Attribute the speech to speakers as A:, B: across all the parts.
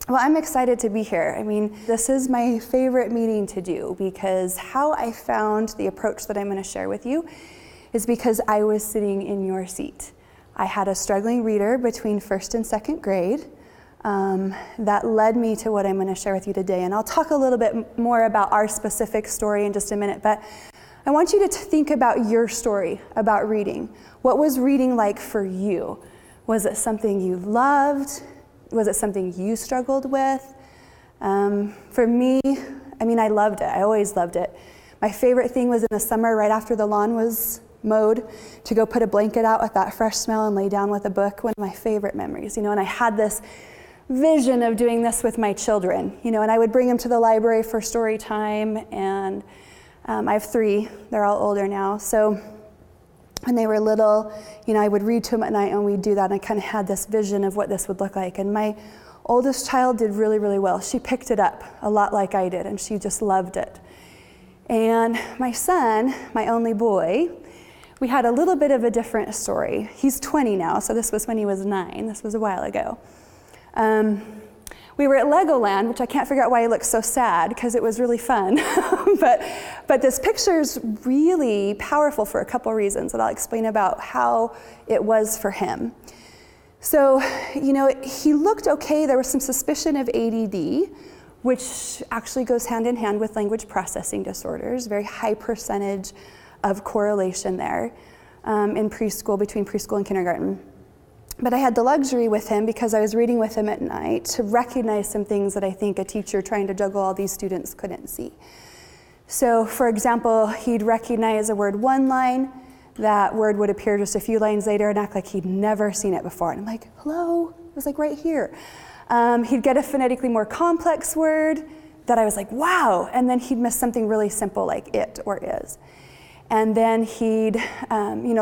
A: Well, I'm excited to be here. I mean, this is my favorite meeting to do because how I found the approach that I'm going to share with you is because I was sitting in your seat. I had a struggling reader between first and second grade that led me to what I'm going to share with you today. And I'll talk a little bit more about our specific story in just a minute, but I want you to think about your story about reading. What was reading like for you? Was it something you loved? Was it something you struggled with? For me, I loved it. I always loved it. My favorite thing was in the summer, right after the lawn was mowed, to go put a blanket out with that fresh smell and lay down with a book. One of my favorite memories, and I had this vision of doing this with my children, and I would bring them to the library for story time, and I have 3. They're all older now. So when they were little, I would read to them at night and we'd do that. And I kind of had this vision of what this would look like. And my oldest child did really, really well. She picked it up a lot like I did, and she just loved it. And my son, my only boy, we had a little bit of a different story. He's 20 now, so this was when he was 9. This was a while ago. We were at Legoland, which I can't figure out why he looks so sad, because it was really fun. but this picture is really powerful for a couple reasons that I'll explain about how it was for him. So, he looked okay. There was some suspicion of ADD, which actually goes hand in hand with language processing disorders, very high percentage of correlation there in preschool, between preschool and kindergarten. But I had the luxury with him, because I was reading with him at night, to recognize some things that I think a teacher trying to juggle all these students couldn't see. So, for example, he'd recognize a word one line, that word would appear just a few lines later and act like he'd never seen it before. And I'm like, hello, it was like right here. He'd get a phonetically more complex word that I was like, wow, and then he'd miss something really simple like it or is. And then he'd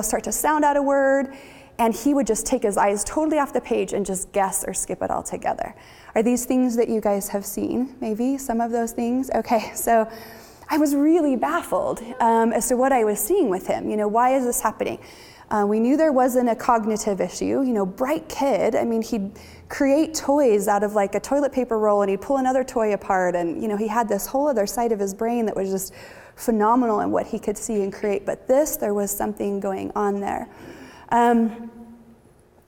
A: start to sound out a word, and he would just take his eyes totally off the page and just guess or skip it altogether. Are these things that you guys have seen? Maybe some of those things? Okay, so I was really baffled as to what I was seeing with him. Why is this happening? We knew there wasn't a cognitive issue. Bright kid. He'd create toys out of like a toilet paper roll, and he'd pull another toy apart, and he had this whole other side of his brain that was just phenomenal in what he could see and create. But there was something going on there.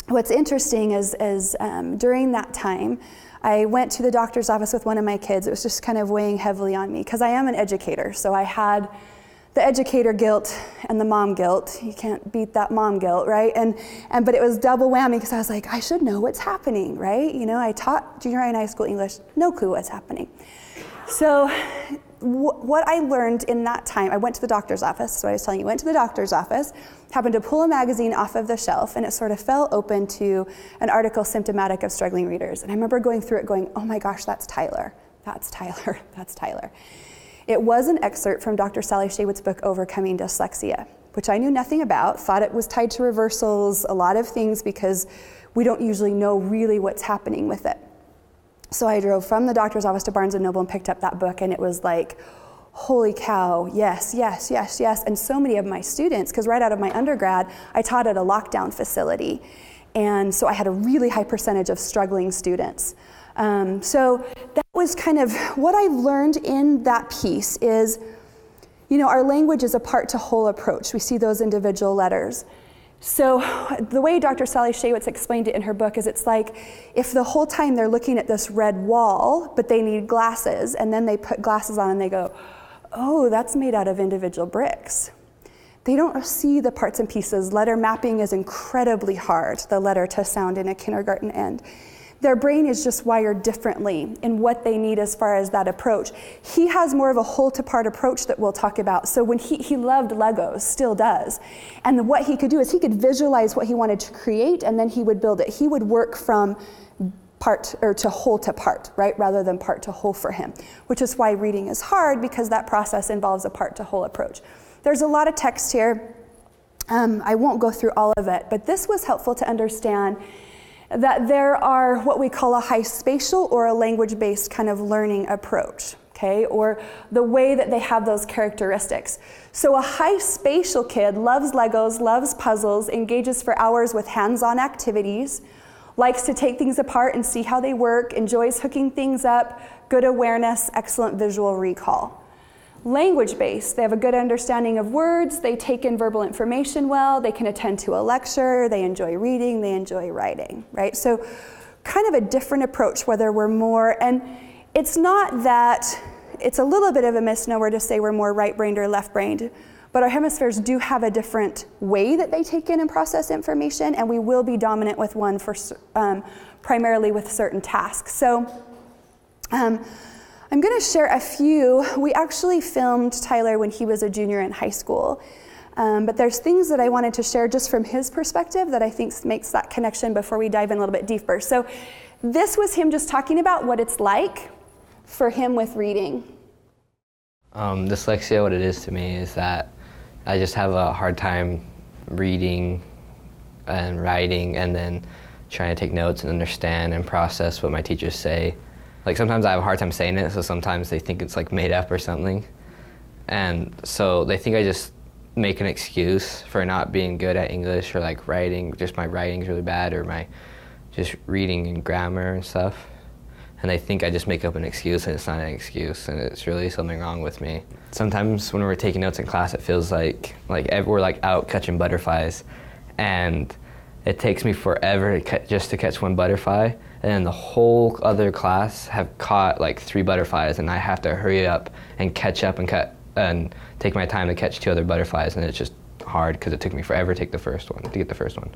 A: What's interesting is during that time, I went to the doctor's office with one of my kids. It was just kind of weighing heavily on me, because I am an educator. So I had the educator guilt and the mom guilt. You can't beat that mom guilt, right? But it was double whammy, because I was like, I should know what's happening, right? I taught junior high and high school English, no clue what's happening. So what I learned in that time, I went to the doctor's office. So I was telling you, went to the doctor's office, happened to pull a magazine off of the shelf, and it sort of fell open to an article symptomatic of struggling readers. And I remember going through it going, oh my gosh, that's Tyler. That's Tyler. That's Tyler. It was an excerpt from Dr. Sally Shaywitz's book, Overcoming Dyslexia, which I knew nothing about, thought it was tied to reversals, a lot of things, because we don't usually know really what's happening with it. So I drove from the doctor's office to Barnes & Noble and picked up that book, and it was like, holy cow, yes, yes, yes, yes. And so many of my students, because right out of my undergrad, I taught at a lockdown facility. And so I had a really high percentage of struggling students. So that was kind of what I learned in that piece is, our language is a part to whole approach. We see those individual letters. So the way Dr. Sally Shaywitz explained it in her book is it's like if the whole time they're looking at this red wall, but they need glasses, and then they put glasses on and they go, oh, that's made out of individual bricks. They don't see the parts and pieces. Letter mapping is incredibly hard, the letter to sound in a kindergarten end. Their brain is just wired differently in what they need as far as that approach. He has more of a whole-to-part approach that we'll talk about. So when he loved Legos, still does. And what he could do is he could visualize what he wanted to create, and then he would build it. He would work from part or to whole to part, right, rather than part to whole for him, which is why reading is hard, because that process involves a part to whole approach. There's a lot of text here. I won't go through all of it, but this was helpful to understand that there are what we call a high spatial or a language-based kind of learning approach, okay, or the way that they have those characteristics. So a high spatial kid loves Legos, loves puzzles, engages for hours with hands-on activities, likes to take things apart and see how they work, enjoys hooking things up, good awareness, excellent visual recall. Language-based, they have a good understanding of words, they take in verbal information well, they can attend to a lecture, they enjoy reading, they enjoy writing, right? So kind of a different approach, whether we're more, and it's not that, it's a little bit of a misnomer to say we're more right-brained or left-brained, but our hemispheres do have a different way that they take in and process information, and we will be dominant with one for primarily with certain tasks. So I'm going to share a few. We actually filmed Tyler when he was a junior in high school, but there's things that I wanted to share just from his perspective that I think makes that connection before we dive in a little bit deeper. So this was him just talking about what it's like for him with reading.
B: Dyslexia, what it is to me is that I just have a hard time reading and writing and then trying to take notes and understand and process what my teachers say. Like sometimes I have a hard time saying it, so sometimes they think it's like made up or something. And so they think I just make an excuse for not being good at English or like writing, just my writing's really bad or my just reading and grammar and stuff. And they think I just make up an excuse, and it's not an excuse, and it's really something wrong with me. Sometimes when we're taking notes in class, it feels like we're like out catching butterflies, and it takes me forever just to catch one butterfly, and then the whole other class have caught like 3 butterflies, and I have to hurry up and catch up and take my time to catch 2 other butterflies, and it's just hard because it took me forever to get the first one.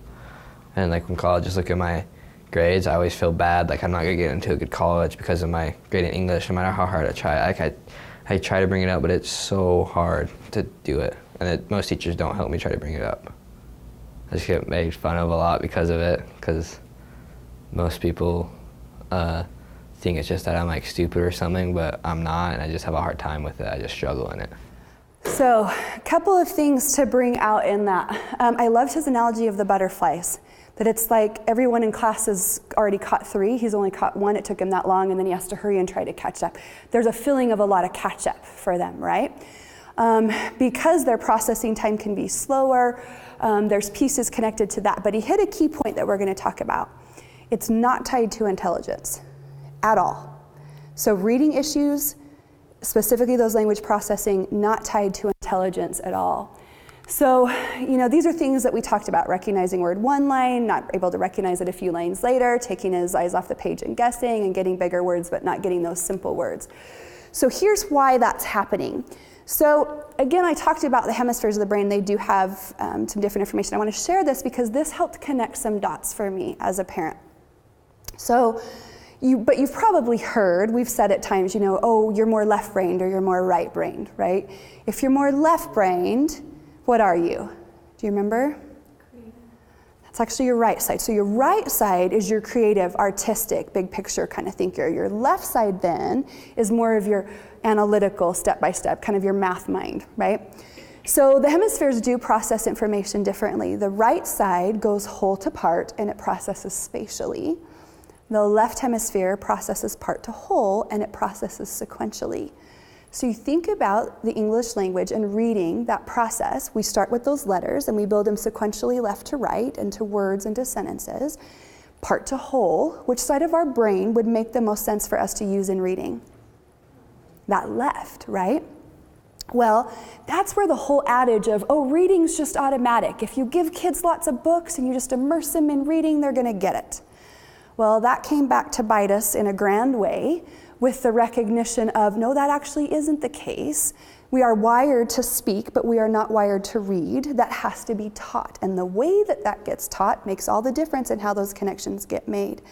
B: And like when colleges look at my grades, I always feel bad, like I'm not gonna get into a good college because of my grade in English, no matter how hard I try. I try to bring it up, but it's so hard to do it, and most teachers don't help me try to bring it up. I just get made fun of a lot because of it, because most people think it's just that I'm like stupid or something, but I'm not, and I just have a hard time with it. I just struggle in it.
A: So a couple of things to bring out in that. I loved his analogy of the butterflies, that it's like everyone in class has already caught 3, he's only caught 1, it took him that long, and then he has to hurry and try to catch up. There's a feeling of a lot of catch up for them, right? Because their processing time can be slower, there's pieces connected to that, but he hit a key point that we're going to talk about. It's not tied to intelligence at all. So reading issues, specifically those language processing, not tied to intelligence at all. So, these are things that we talked about, recognizing word one line, not able to recognize it a few lines later, taking his eyes off the page and guessing, and getting bigger words but not getting those simple words. So here's why that's happening. So again, I talked about the hemispheres of the brain. They do have some different information. I want to share this because this helped connect some dots for me as a parent. So, but you've probably heard, we've said at times, oh, you're more left-brained or you're more right-brained, right? If you're more left-brained, what are you? Do you remember? Creative. That's actually your right side. So your right side is your creative, artistic, big picture kind of thinker. Your left side then is more of your analytical, step-by-step, kind of your math mind, right? So the hemispheres do process information differently. The right side goes whole to part and it processes spatially. The left hemisphere processes part to whole and it processes sequentially. So you think about the English language and reading that process. We start with those letters and we build them sequentially left to right into words into sentences. Part to whole, which side of our brain would make the most sense for us to use in reading? That left, right? Well, that's where the whole adage of, oh, reading's just automatic. If you give kids lots of books and you just immerse them in reading, they're gonna get it. Well, that came back to bite us in a grand way with the recognition of, no, that actually isn't the case. We are wired to speak, but we are not wired to read. That has to be taught. And the way that that gets taught makes all the difference in how those connections get made.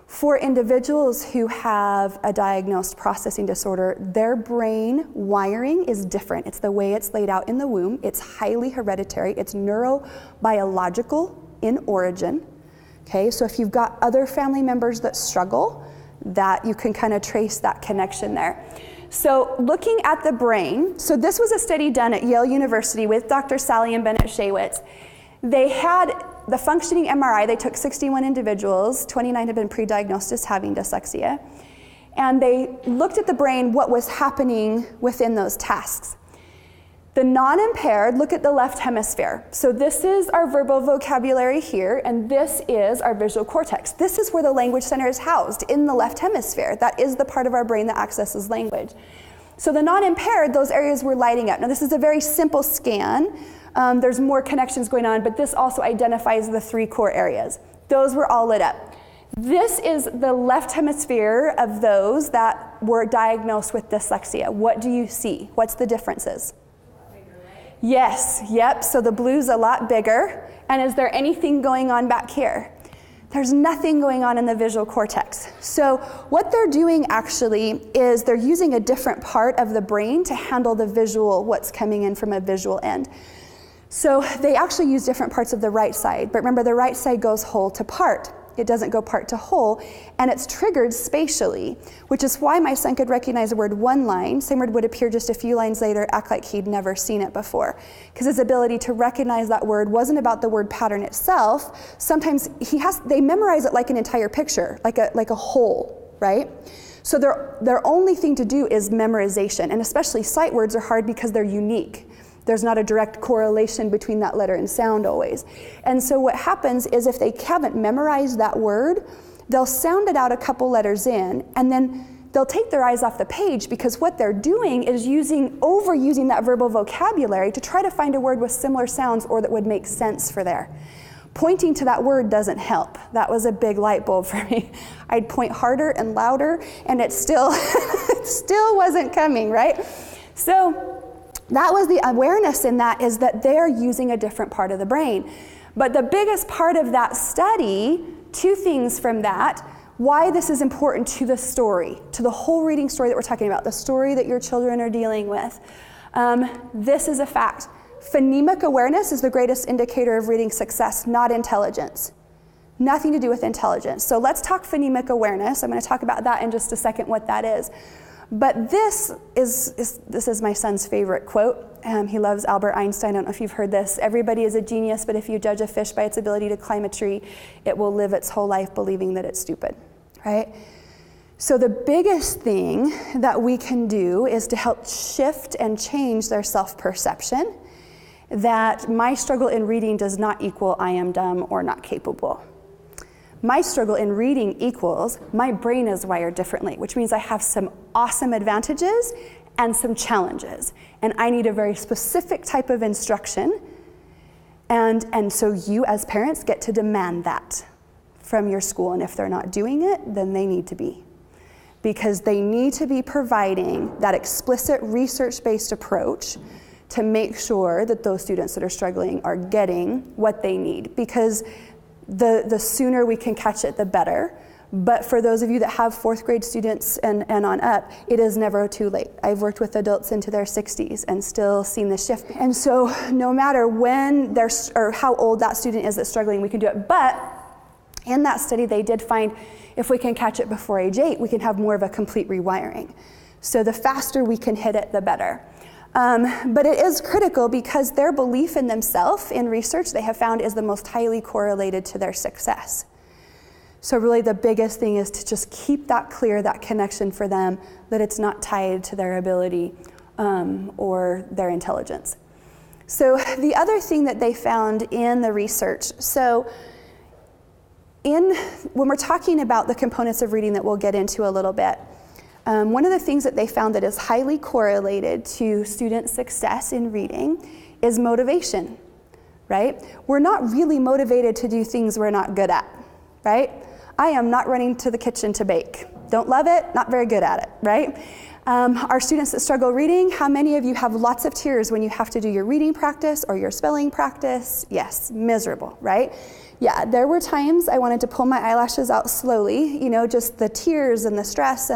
A: For individuals who have a diagnosed processing disorder, their brain wiring is different. It's the way it's laid out in the womb. It's highly hereditary. It's neurobiological in origin. Okay, so if you've got other family members that struggle, that you can kind of trace that connection there. So looking at the brain, so this was a study done at Yale University with Dr. Sally and Bennett Shaywitz. They had the functioning MRI. They took 61 individuals, 29 had been pre-diagnosed as having dyslexia, and they looked at the brain, what was happening within those tasks. The non-impaired look at the left hemisphere. So this is our verbal vocabulary here, and this is our visual cortex. This is where the language center is housed, in the left hemisphere. That is the part of our brain that accesses language. So the non-impaired, those areas were lighting up. Now this is a very simple scan. There's more connections going on, but this also identifies the 3 core areas. Those were all lit up. This is the left hemisphere of those that were diagnosed with dyslexia. What do you see? What's the differences? Yes, yep, so the blue's a lot bigger. And is there anything going on back here? There's nothing going on in the visual cortex. So what they're doing actually is they're using a different part of the brain to handle the visual, what's coming in from a visual end. So they actually use different parts of the right side, but remember the right side goes whole to part. It doesn't go part to whole, and it's triggered spatially, which is why my son could recognize the word one line. Same word would appear just a few lines later, act like he'd never seen it before. Because his ability to recognize that word wasn't about the word pattern itself. Sometimes they memorize it like an entire picture, like a whole, right? So their only thing to do is memorization, and especially sight words are hard because they're unique. There's not a direct correlation between that letter and sound always. And so what happens is if they haven't memorized that word, they'll sound it out a couple letters in, and then they'll take their eyes off the page because what they're doing is overusing that verbal vocabulary to try to find a word with similar sounds or that would make sense for there. Pointing to that word doesn't help. That was a big light bulb for me. I'd point harder and louder, and it still wasn't coming, right? So that was the awareness in that, is that they're using a different part of the brain. But the biggest part of that study, 2 things from that, why this is important to the story, to the whole reading story that we're talking about, the story that your children are dealing with. This is a fact. Phonemic awareness is the greatest indicator of reading success, not intelligence. Nothing to do with intelligence. So let's talk phonemic awareness. I'm going to talk about that in just a second, what that is. But this is my son's favorite quote. He loves Albert Einstein. I don't know if you've heard this. Everybody is a genius, but if you judge a fish by its ability to climb a tree, it will live its whole life believing that it's stupid, right? So the biggest thing that we can do is to help shift and change their self-perception that my struggle in reading does not equal I am dumb or not capable. My struggle in reading equals my brain is wired differently, which means I have some awesome advantages and some challenges. And I need a very specific type of instruction. And so you as parents get to demand that from your school. And if they're not doing it, then they need to be. Because they need to be providing that explicit research-based approach to make sure that those students that are struggling are getting what they need. Because the sooner we can catch it, the better. But for those of you that have 4th grade students and on up, it is never too late. I've worked with adults into their 60s and still seen this shift. And so no matter when or how old that student is that's struggling, we can do it. But in that study, they did find if we can catch it before age 8, we can have more of a complete rewiring. So the faster we can hit it, the better. But it is critical because their belief in themselves, in research, they have found is the most highly correlated to their success. So really the biggest thing is to just keep that clear, that connection for them, that it's not tied to their ability or their intelligence. So the other thing that they found in the research, when we're talking about the components of reading that we'll get into a little bit, one of the things that they found that is highly correlated to student success in reading is motivation, right? We're not really motivated to do things we're not good at, right? I am not running to the kitchen to bake. Don't love it, not very good at it, right? Our students that struggle reading, how many of you have lots of tears when you have to do your reading practice or your spelling practice? Yes, miserable, right? Yeah, there were times I wanted to pull my eyelashes out slowly, just the tears and the stress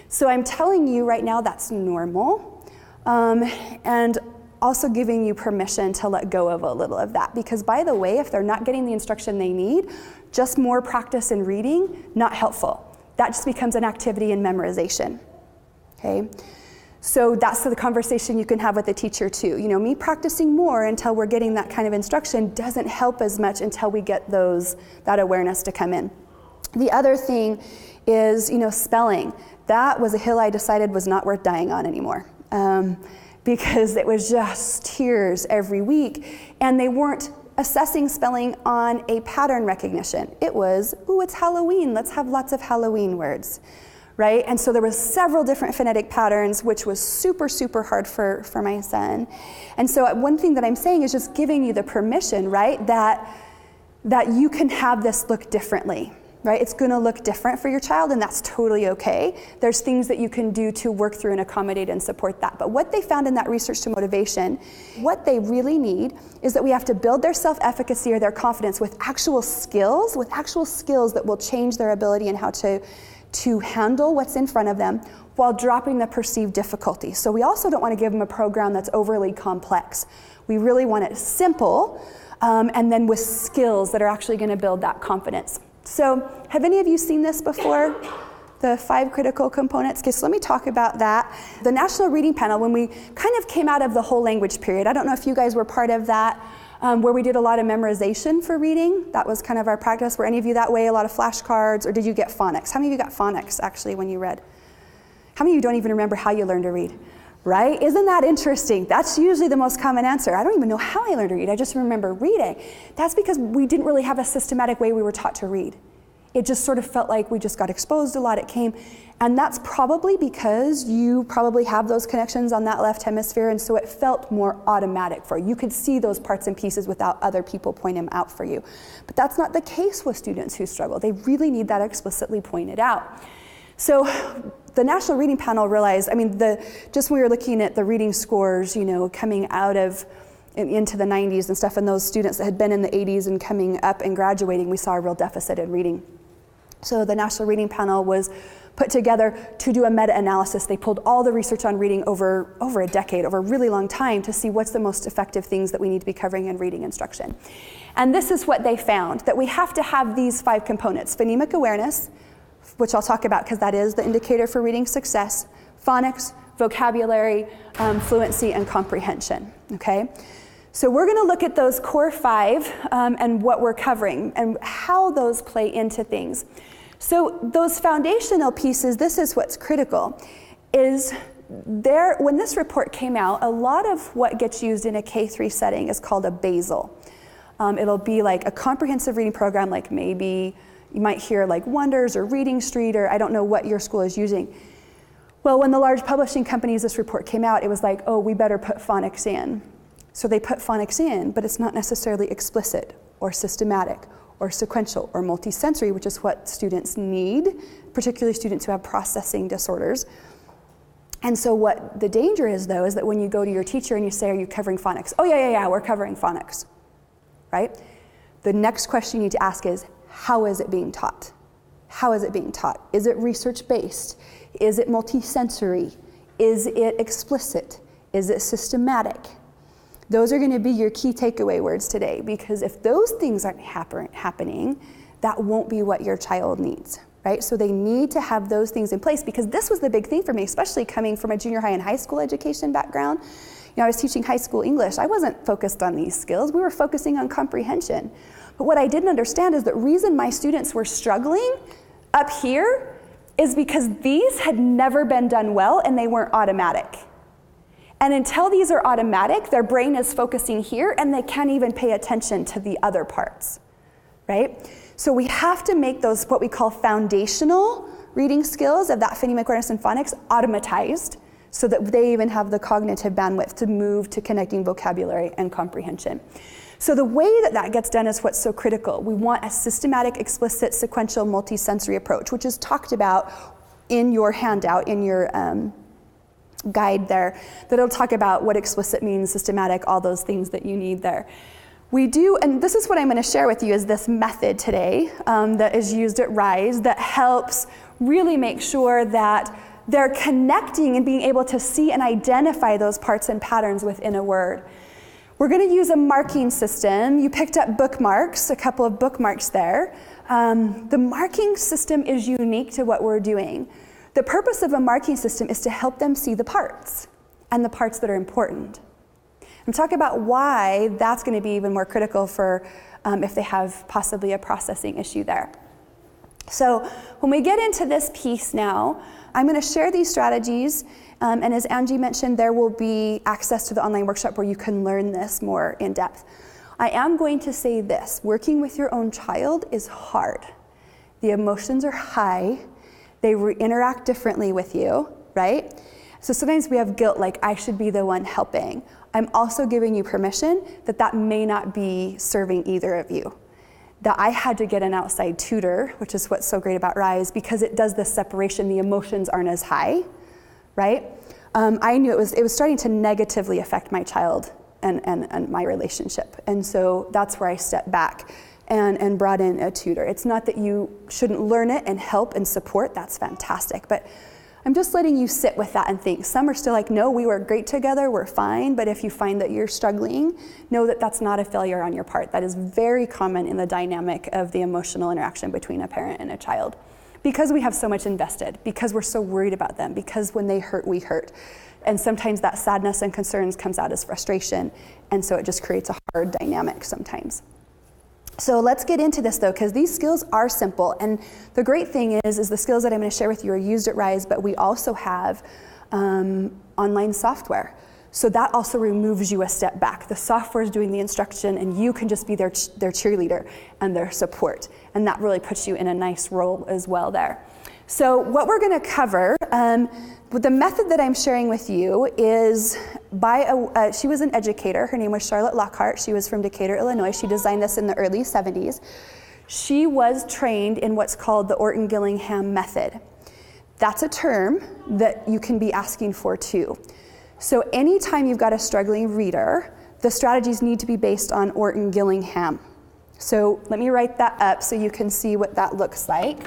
A: so I'm telling you right now that's normal. And also giving you permission to let go of a little of that. Because by the way, if they're not getting the instruction they need, just more practice in reading, not helpful. That just becomes an activity in memorization, okay? So that's the conversation you can have with the teacher too. Me practicing more until we're getting that kind of instruction doesn't help as much until we get that awareness to come in. The other thing is, spelling. That was a hill I decided was not worth dying on anymore. because it was just tears every week. And they weren't assessing spelling on a pattern recognition. It was, ooh, it's Halloween, let's have lots of Halloween words, right? And so there was several different phonetic patterns, which was super, super hard for my son. And so one thing that I'm saying is just giving you the permission, right, that you can have this look differently, right? It's gonna look different for your child, and that's totally okay. There's things that you can do to work through and accommodate and support that. But what they found in that research to motivation, what they really need is that we have to build their self-efficacy or their confidence with actual skills that will change their ability and how to handle what's in front of them while dropping the perceived difficulty. So we also don't want to give them a program that's overly complex. We really want it simple, and then with skills that are actually going to build that confidence. So have any of you seen this before? The 5 critical components? Okay, so let me talk about that. The National Reading Panel, when we kind of came out of the whole language period, I don't know if you guys were part of that, where we did a lot of memorization for reading. That was kind of our practice. Were any of you that way, a lot of flashcards, or did you get phonics? How many of you got phonics actually when you read? How many of you don't even remember how you learned to read? Right? Isn't that interesting? That's usually the most common answer. I don't even know how I learned to read. I just remember reading. That's because we didn't really have a systematic way we were taught to read. It just sort of felt like we just got exposed a lot. It came, and that's probably because you probably have those connections on that left hemisphere, and so it felt more automatic for you. You could see those parts and pieces without other people pointing them out for you. But that's not the case with students who struggle. They really need that explicitly pointed out. So the National Reading Panel realized, just when we were looking at the reading scores, coming out of into the 90s and stuff, and those students that had been in the 80s and coming up and graduating, we saw a real deficit in reading. So the National Reading Panel was put together to do a meta-analysis. They pulled all the research on reading over a decade, over a really long time, to see what's the most effective things that we need to be covering in reading instruction. And this is what they found, that we have to have these 5 components: phonemic awareness, which I'll talk about because that is the indicator for reading success, phonics, vocabulary, fluency, and comprehension, okay? So we're gonna look at those core 5 and what we're covering and how those play into things. So those foundational pieces, this is what's critical, is when this report came out, a lot of what gets used in a K-3 setting is called a BASIL. It'll be like a comprehensive reading program, like maybe you might hear like Wonders or Reading Street, or I don't know what your school is using. Well, when the large publishing companies, this report came out, it was like, oh, we better put phonics in. So they put phonics in, but it's not necessarily explicit or systematic or sequential or multisensory, which is what students need, particularly students who have processing disorders. And so what the danger is, though, is that when you go to your teacher and you say, are you covering phonics? Oh, yeah, we're covering phonics, right? The next question you need to ask is, how is it being taught? How is it being taught? Is it research-based? Is it multisensory? Is it explicit? Is it systematic? Those are going to be your key takeaway words today, because if those things aren't happening, that won't be what your child needs, right? So they need to have those things in place, because this was the big thing for me, especially coming from a junior high and high school education background. I was teaching high school English. I wasn't focused on these skills. We were focusing on comprehension. But what I didn't understand is the reason my students were struggling up here is because these had never been done well and they weren't automatic. And until these are automatic, their brain is focusing here and they can't even pay attention to the other parts, right? So we have to make those what we call foundational reading skills of that phonemic awareness and phonics automatized, so that they even have the cognitive bandwidth to move to connecting vocabulary and comprehension. So the way that that gets done is what's so critical. We want a systematic, explicit, sequential, multisensory approach, which is talked about in your handout, in your guide there, that it'll talk about what explicit means, systematic, all those things that you need there. We do, and this is what I'm going to share with you, is this method today that is used at RISE that helps really make sure that they're connecting and being able to see and identify those parts and patterns within a word. We're going to use a marking system. You picked up bookmarks, a couple of bookmarks there. The marking system is unique to what we're doing. The purpose of a marking system is to help them see the parts and the parts that are important. I'm talking about why that's going to be even more critical for if they have possibly a processing issue there. So when we get into this piece now, I'm going to share these strategies, and as Angie mentioned, there will be access to the online workshop where you can learn this more in depth. I am going to say this: working with your own child is hard. The emotions are high, they interact differently with you, right? So sometimes we have guilt, like I should be the one helping. I'm also giving you permission that that may not be serving either of you. That I had to get an outside tutor, which is what's so great about Rise, because it does this separation, the emotions aren't as high, right? I knew it was starting to negatively affect my child and my relationship. And so that's where I stepped back and brought in a tutor. It's not that you shouldn't learn it and help and support, that's fantastic, but I'm just letting you sit with that and think. Some are still like, no, we were great together, we're fine, but if you find that you're struggling, know that that's not a failure on your part. That is very common in the dynamic of the emotional interaction between a parent and a child. Because we have so much invested, because we're so worried about them, because when they hurt, we hurt. And sometimes that sadness and concerns comes out as frustration, and so it just creates a hard dynamic sometimes. So let's get into this though, because these skills are simple. And the great thing is the skills that I'm going to share with you are used at Rise, but we also have online software. So that also removes you a step back. The software is doing the instruction and you can just be their cheerleader and their support. And that really puts you in a nice role as well there. So what we're going to cover, the method that I'm sharing with you is by she was an educator. Her name was Charlotte Lockhart. She was from Decatur, Illinois. She designed this in the early 70s. She was trained in what's called the Orton-Gillingham method. That's a term that you can be asking for too. So anytime you've got a struggling reader, the strategies need to be based on Orton-Gillingham. So let me write that up so you can see what that looks like.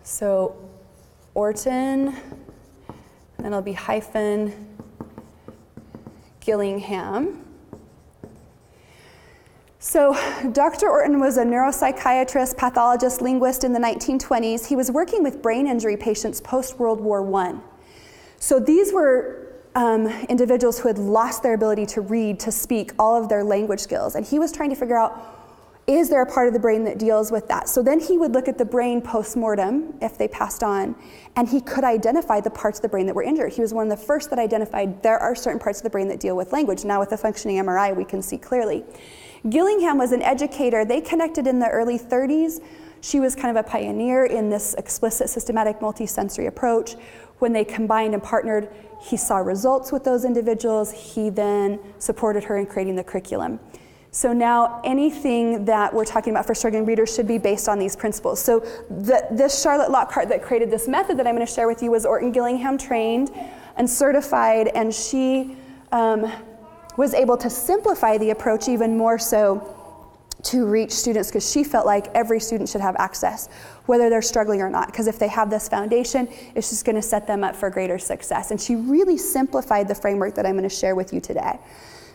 A: So Orton, and it'll be hyphen Gillingham. So Dr. Orton was a neuropsychiatrist, pathologist, linguist in the 1920s. He was working with brain injury patients post-World War I. So these were individuals who had lost their ability to read, to speak, all of their language skills. And he was trying to figure out, is there a part of the brain that deals with that? So then he would look at the brain post-mortem, if they passed on, and he could identify the parts of the brain that were injured. He was one of the first that identified there are certain parts of the brain that deal with language. Now with the functioning MRI, we can see clearly. Gillingham was an educator. They connected in the early 30s. She was kind of a pioneer in this explicit systematic multisensory approach. When they combined and partnered, he saw results with those individuals. He then supported her in creating the curriculum. So now anything that we're talking about for struggling readers should be based on these principles. So this Charlotte Lockhart that created this method that I'm going to share with you was Orton-Gillingham trained and certified, and she was able to simplify the approach even more so to reach students, because she felt like every student should have access, whether they're struggling or not, because if they have this foundation, it's just going to set them up for greater success. And she really simplified the framework that I'm going to share with you today.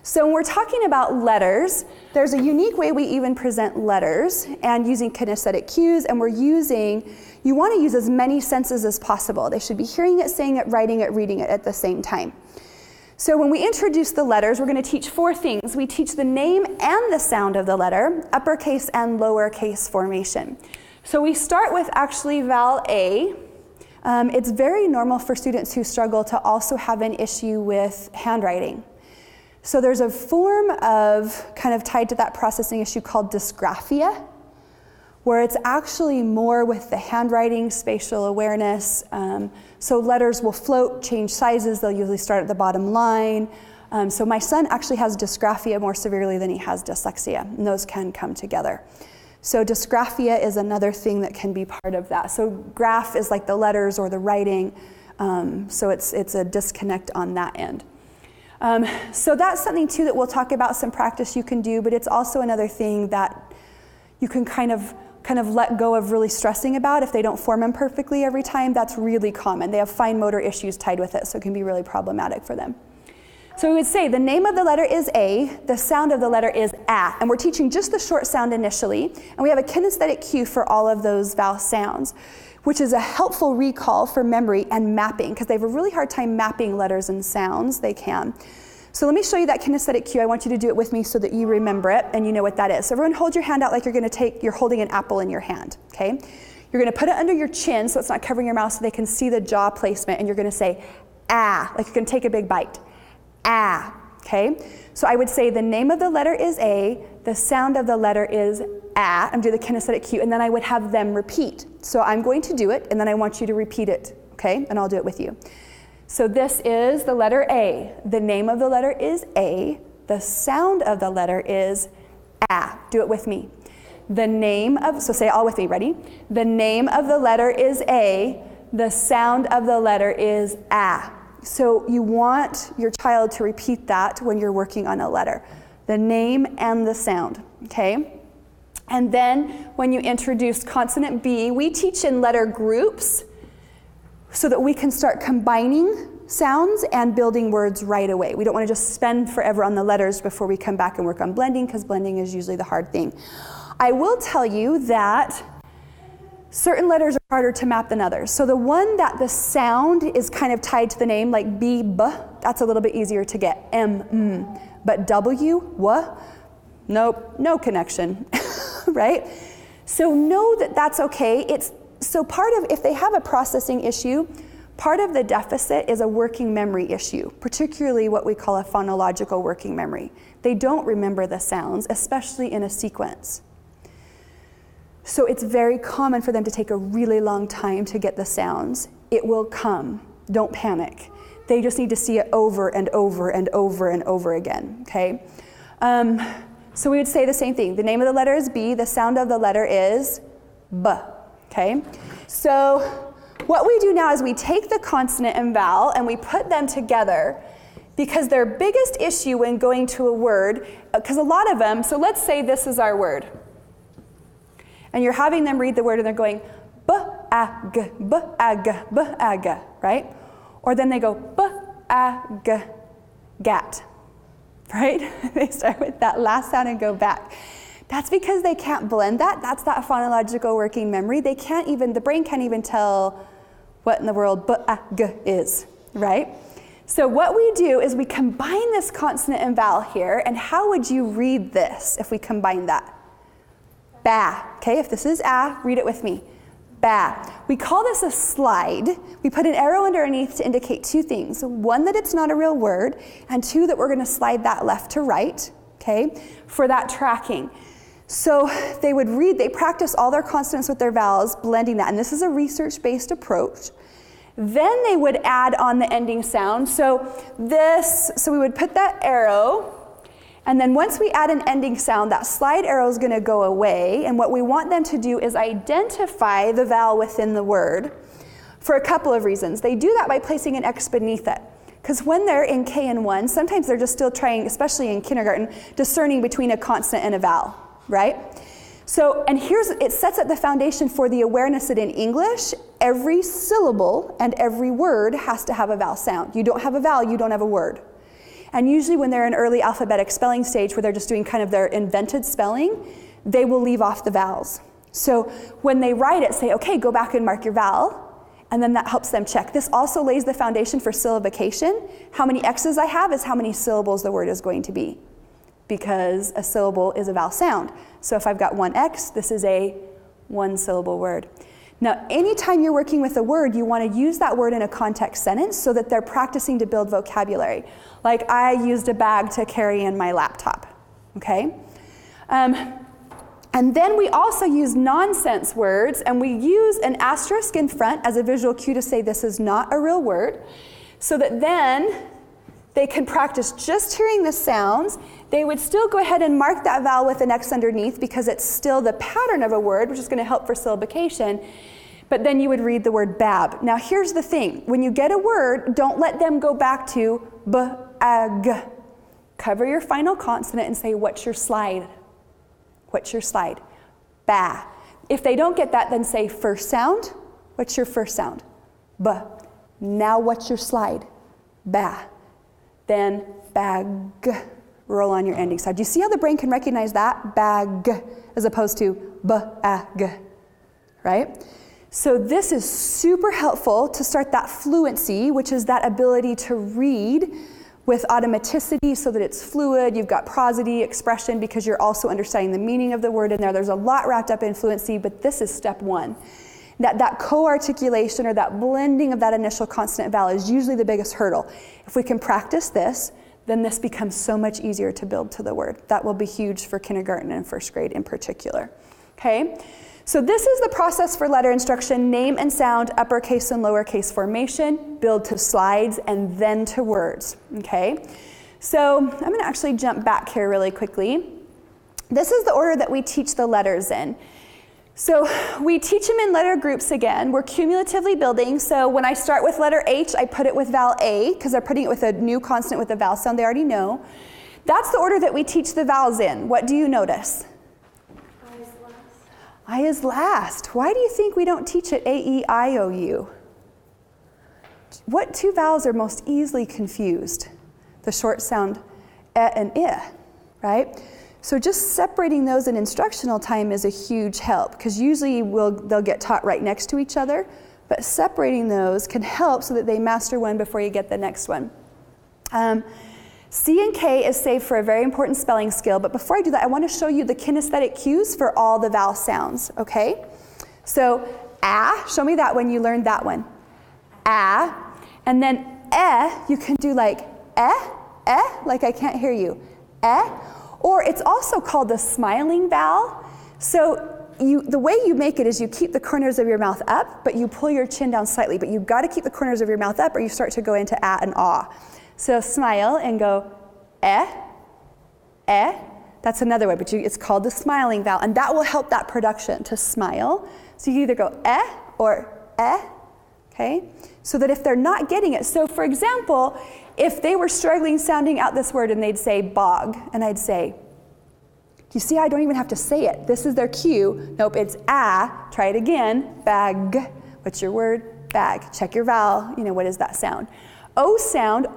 A: So when we're talking about letters, there's a unique way we even present letters, and using kinesthetic cues, and you want to use as many senses as possible. They should be hearing it, saying it, writing it, reading it at the same time. So when we introduce the letters, we're going to teach 4 things. We teach the name and the sound of the letter, uppercase and lowercase formation. So we start with actually vowel A. It's very normal for students who struggle to also have an issue with handwriting. So there's a form of kind of tied to that processing issue called dysgraphia, where it's actually more with the handwriting, spatial awareness. So letters will float, change sizes. They'll usually start at the bottom line. So my son actually has dysgraphia more severely than he has dyslexia, and those can come together. So dysgraphia is another thing that can be part of that. So graph is like the letters or the writing. So it's a disconnect on that end. So that's something too that we'll talk about, some practice you can do, but it's also another thing that you can kind of let go of really stressing about if they don't form them perfectly every time. That's really common. They have fine motor issues tied with it, so it can be really problematic for them. So we would say the name of the letter is A, the sound of the letter is A, and we're teaching just the short sound initially, and we have a kinesthetic cue for all of those vowel sounds, which is a helpful recall for memory and mapping, because they have a really hard time mapping letters and sounds. They can. So let me show you that kinesthetic cue. I want you to do it with me so that you remember it and you know what that is. So everyone hold your hand out like you're holding an apple in your hand, okay? You're gonna put it under your chin so it's not covering your mouth so they can see the jaw placement, and you're gonna say, ah, like you're gonna take a big bite. Ah, okay? So I would say the name of the letter is A, the sound of the letter is ah. I'm doing the kinesthetic cue, and then I would have them repeat. So I'm going to do it, and then I want you to repeat it, okay? And I'll do it with you. So this is the letter A. The name of the letter is A. The sound of the letter is ah. Do it with me. The name of, so say it all with me, ready? The name of the letter is A. The sound of the letter is ah. So you want your child to repeat that when you're working on a letter. The name and the sound, okay? And then when you introduce consonant B, we teach in letter groups so that we can start combining sounds and building words right away. We don't want to just spend forever on the letters before we come back and work on blending, because blending is usually the hard thing. I will tell you that certain letters are harder to map than others. So the one that the sound is kind of tied to the name, like B, B, that's a little bit easier to get. M, M. But W, W, nope, no connection, right? So know that that's okay. So part of, if they have a processing issue, part of the deficit is a working memory issue, particularly what we call a phonological working memory. They don't remember the sounds, especially in a sequence. So it's very common for them to take a really long time to get the sounds. It will come. Don't panic. They just need to see it over and over and over and over again, okay? So we would say the same thing. The name of the letter is B. The sound of the letter is B. Okay, so what we do now is we take the consonant and vowel and we put them together, because their biggest issue when going to a word, because a lot of them, so let's say this is our word, and you're having them read the word and they're going b-a-g, b-a-g, b-a-g, right? Or then they go b-a-g, gat, right? They start with that last sound and go back. That's because they can't blend that. That's that phonological working memory. They can't even, the brain can't even tell what in the world b-a-g is, right? So what we do is we combine this consonant and vowel here, and how would you read this if we combine that? Ba, okay? If this is ah, read it with me. Ba. We call this a slide. We put an arrow underneath to indicate two things. One, that it's not a real word, and two, that we're gonna slide that left to right, okay, for that tracking. So they practice all their consonants with their vowels, blending that, and this is a research-based approach. Then they would add on the ending sound. So we would put that arrow, and then once we add an ending sound, that slide arrow is gonna go away, and what we want them to do is identify the vowel within the word for a couple of reasons. They do that by placing an X beneath it. Because when they're in KN1, sometimes they're just still trying, especially in kindergarten, discerning between a consonant and a vowel, right? So, and it sets up the foundation for the awareness that in English, every syllable and every word has to have a vowel sound. You don't have a vowel, you don't have a word. And usually when they're in early alphabetic spelling stage, where they're just doing kind of their invented spelling, they will leave off the vowels. So when they write it, say, okay, go back and mark your vowel, and then that helps them check. This also lays the foundation for syllabication. How many X's I have is how many syllables the word is going to be, because a syllable is a vowel sound. So if I've got one X, this is a one-syllable word. Now, anytime you're working with a word, you want to use that word in a context sentence so that they're practicing to build vocabulary. Like, I used a bag to carry in my laptop, okay? And then we also use nonsense words, and we use an asterisk in front as a visual cue to say this is not a real word, so that then they can practice just hearing the sounds. They would still go ahead and mark that vowel with an X underneath because it's still the pattern of a word, which is going to help for syllabication. But then you would read the word bab. Now here's the thing. When you get a word, don't let them go back to b-a-g. Cover your final consonant and say, what's your slide? What's your slide? Ba. If they don't get that, then say first sound. What's your first sound? B. Now what's your slide? Ba. Then bag. Roll on your ending side. Do you see how the brain can recognize that? Bag, as opposed to b-a-g, right? So this is super helpful to start that fluency, which is that ability to read with automaticity so that it's fluid. You've got prosody, expression, because you're also understanding the meaning of the word in there. There's a lot wrapped up in fluency, but this is step one. That co-articulation or that blending of that initial consonant vowel is usually the biggest hurdle. If we can practice this, then this becomes so much easier to build to the word. That will be huge for kindergarten and first grade in particular. Okay? So this is the process for letter instruction: name and sound, uppercase and lowercase formation, build to slides, and then to words. Okay? So I'm going to actually jump back here really quickly. This is the order that we teach the letters in. So we teach them in letter groups again. We're cumulatively building. So when I start with letter H, I put it with vowel A, because they're putting it with a new consonant with a vowel sound they already know. That's the order that we teach the vowels in. What do you notice?
C: I is last.
A: I is last. Why do you think we don't teach it A, E, I, O, U? What two vowels are most easily confused? The short sound E and I, right? So just separating those in instructional time is a huge help, because usually they'll get taught right next to each other, but separating those can help so that they master one before you get the next one. C and K is saved for a very important spelling skill, but before I do that, I want to show you the kinesthetic cues for all the vowel sounds, okay? So, show me that one, you learned that one. And then you can do like like I can't hear you. Or it's also called the smiling vowel. So the way you make it is you keep the corners of your mouth up, but you pull your chin down slightly. But you've got to keep the corners of your mouth up or you start to go into A and ah. So smile and go That's another way, but it's called the smiling vowel. And that will help that production to smile. So you either go or okay? So that if they're not getting it, so for example, if they were struggling sounding out this word and they'd say bog, and I'd say, you see, I don't even have to say it. This is their cue. Nope, it's try it again, bag. What's your word? Bag. Check your vowel, what is that sound? O sound,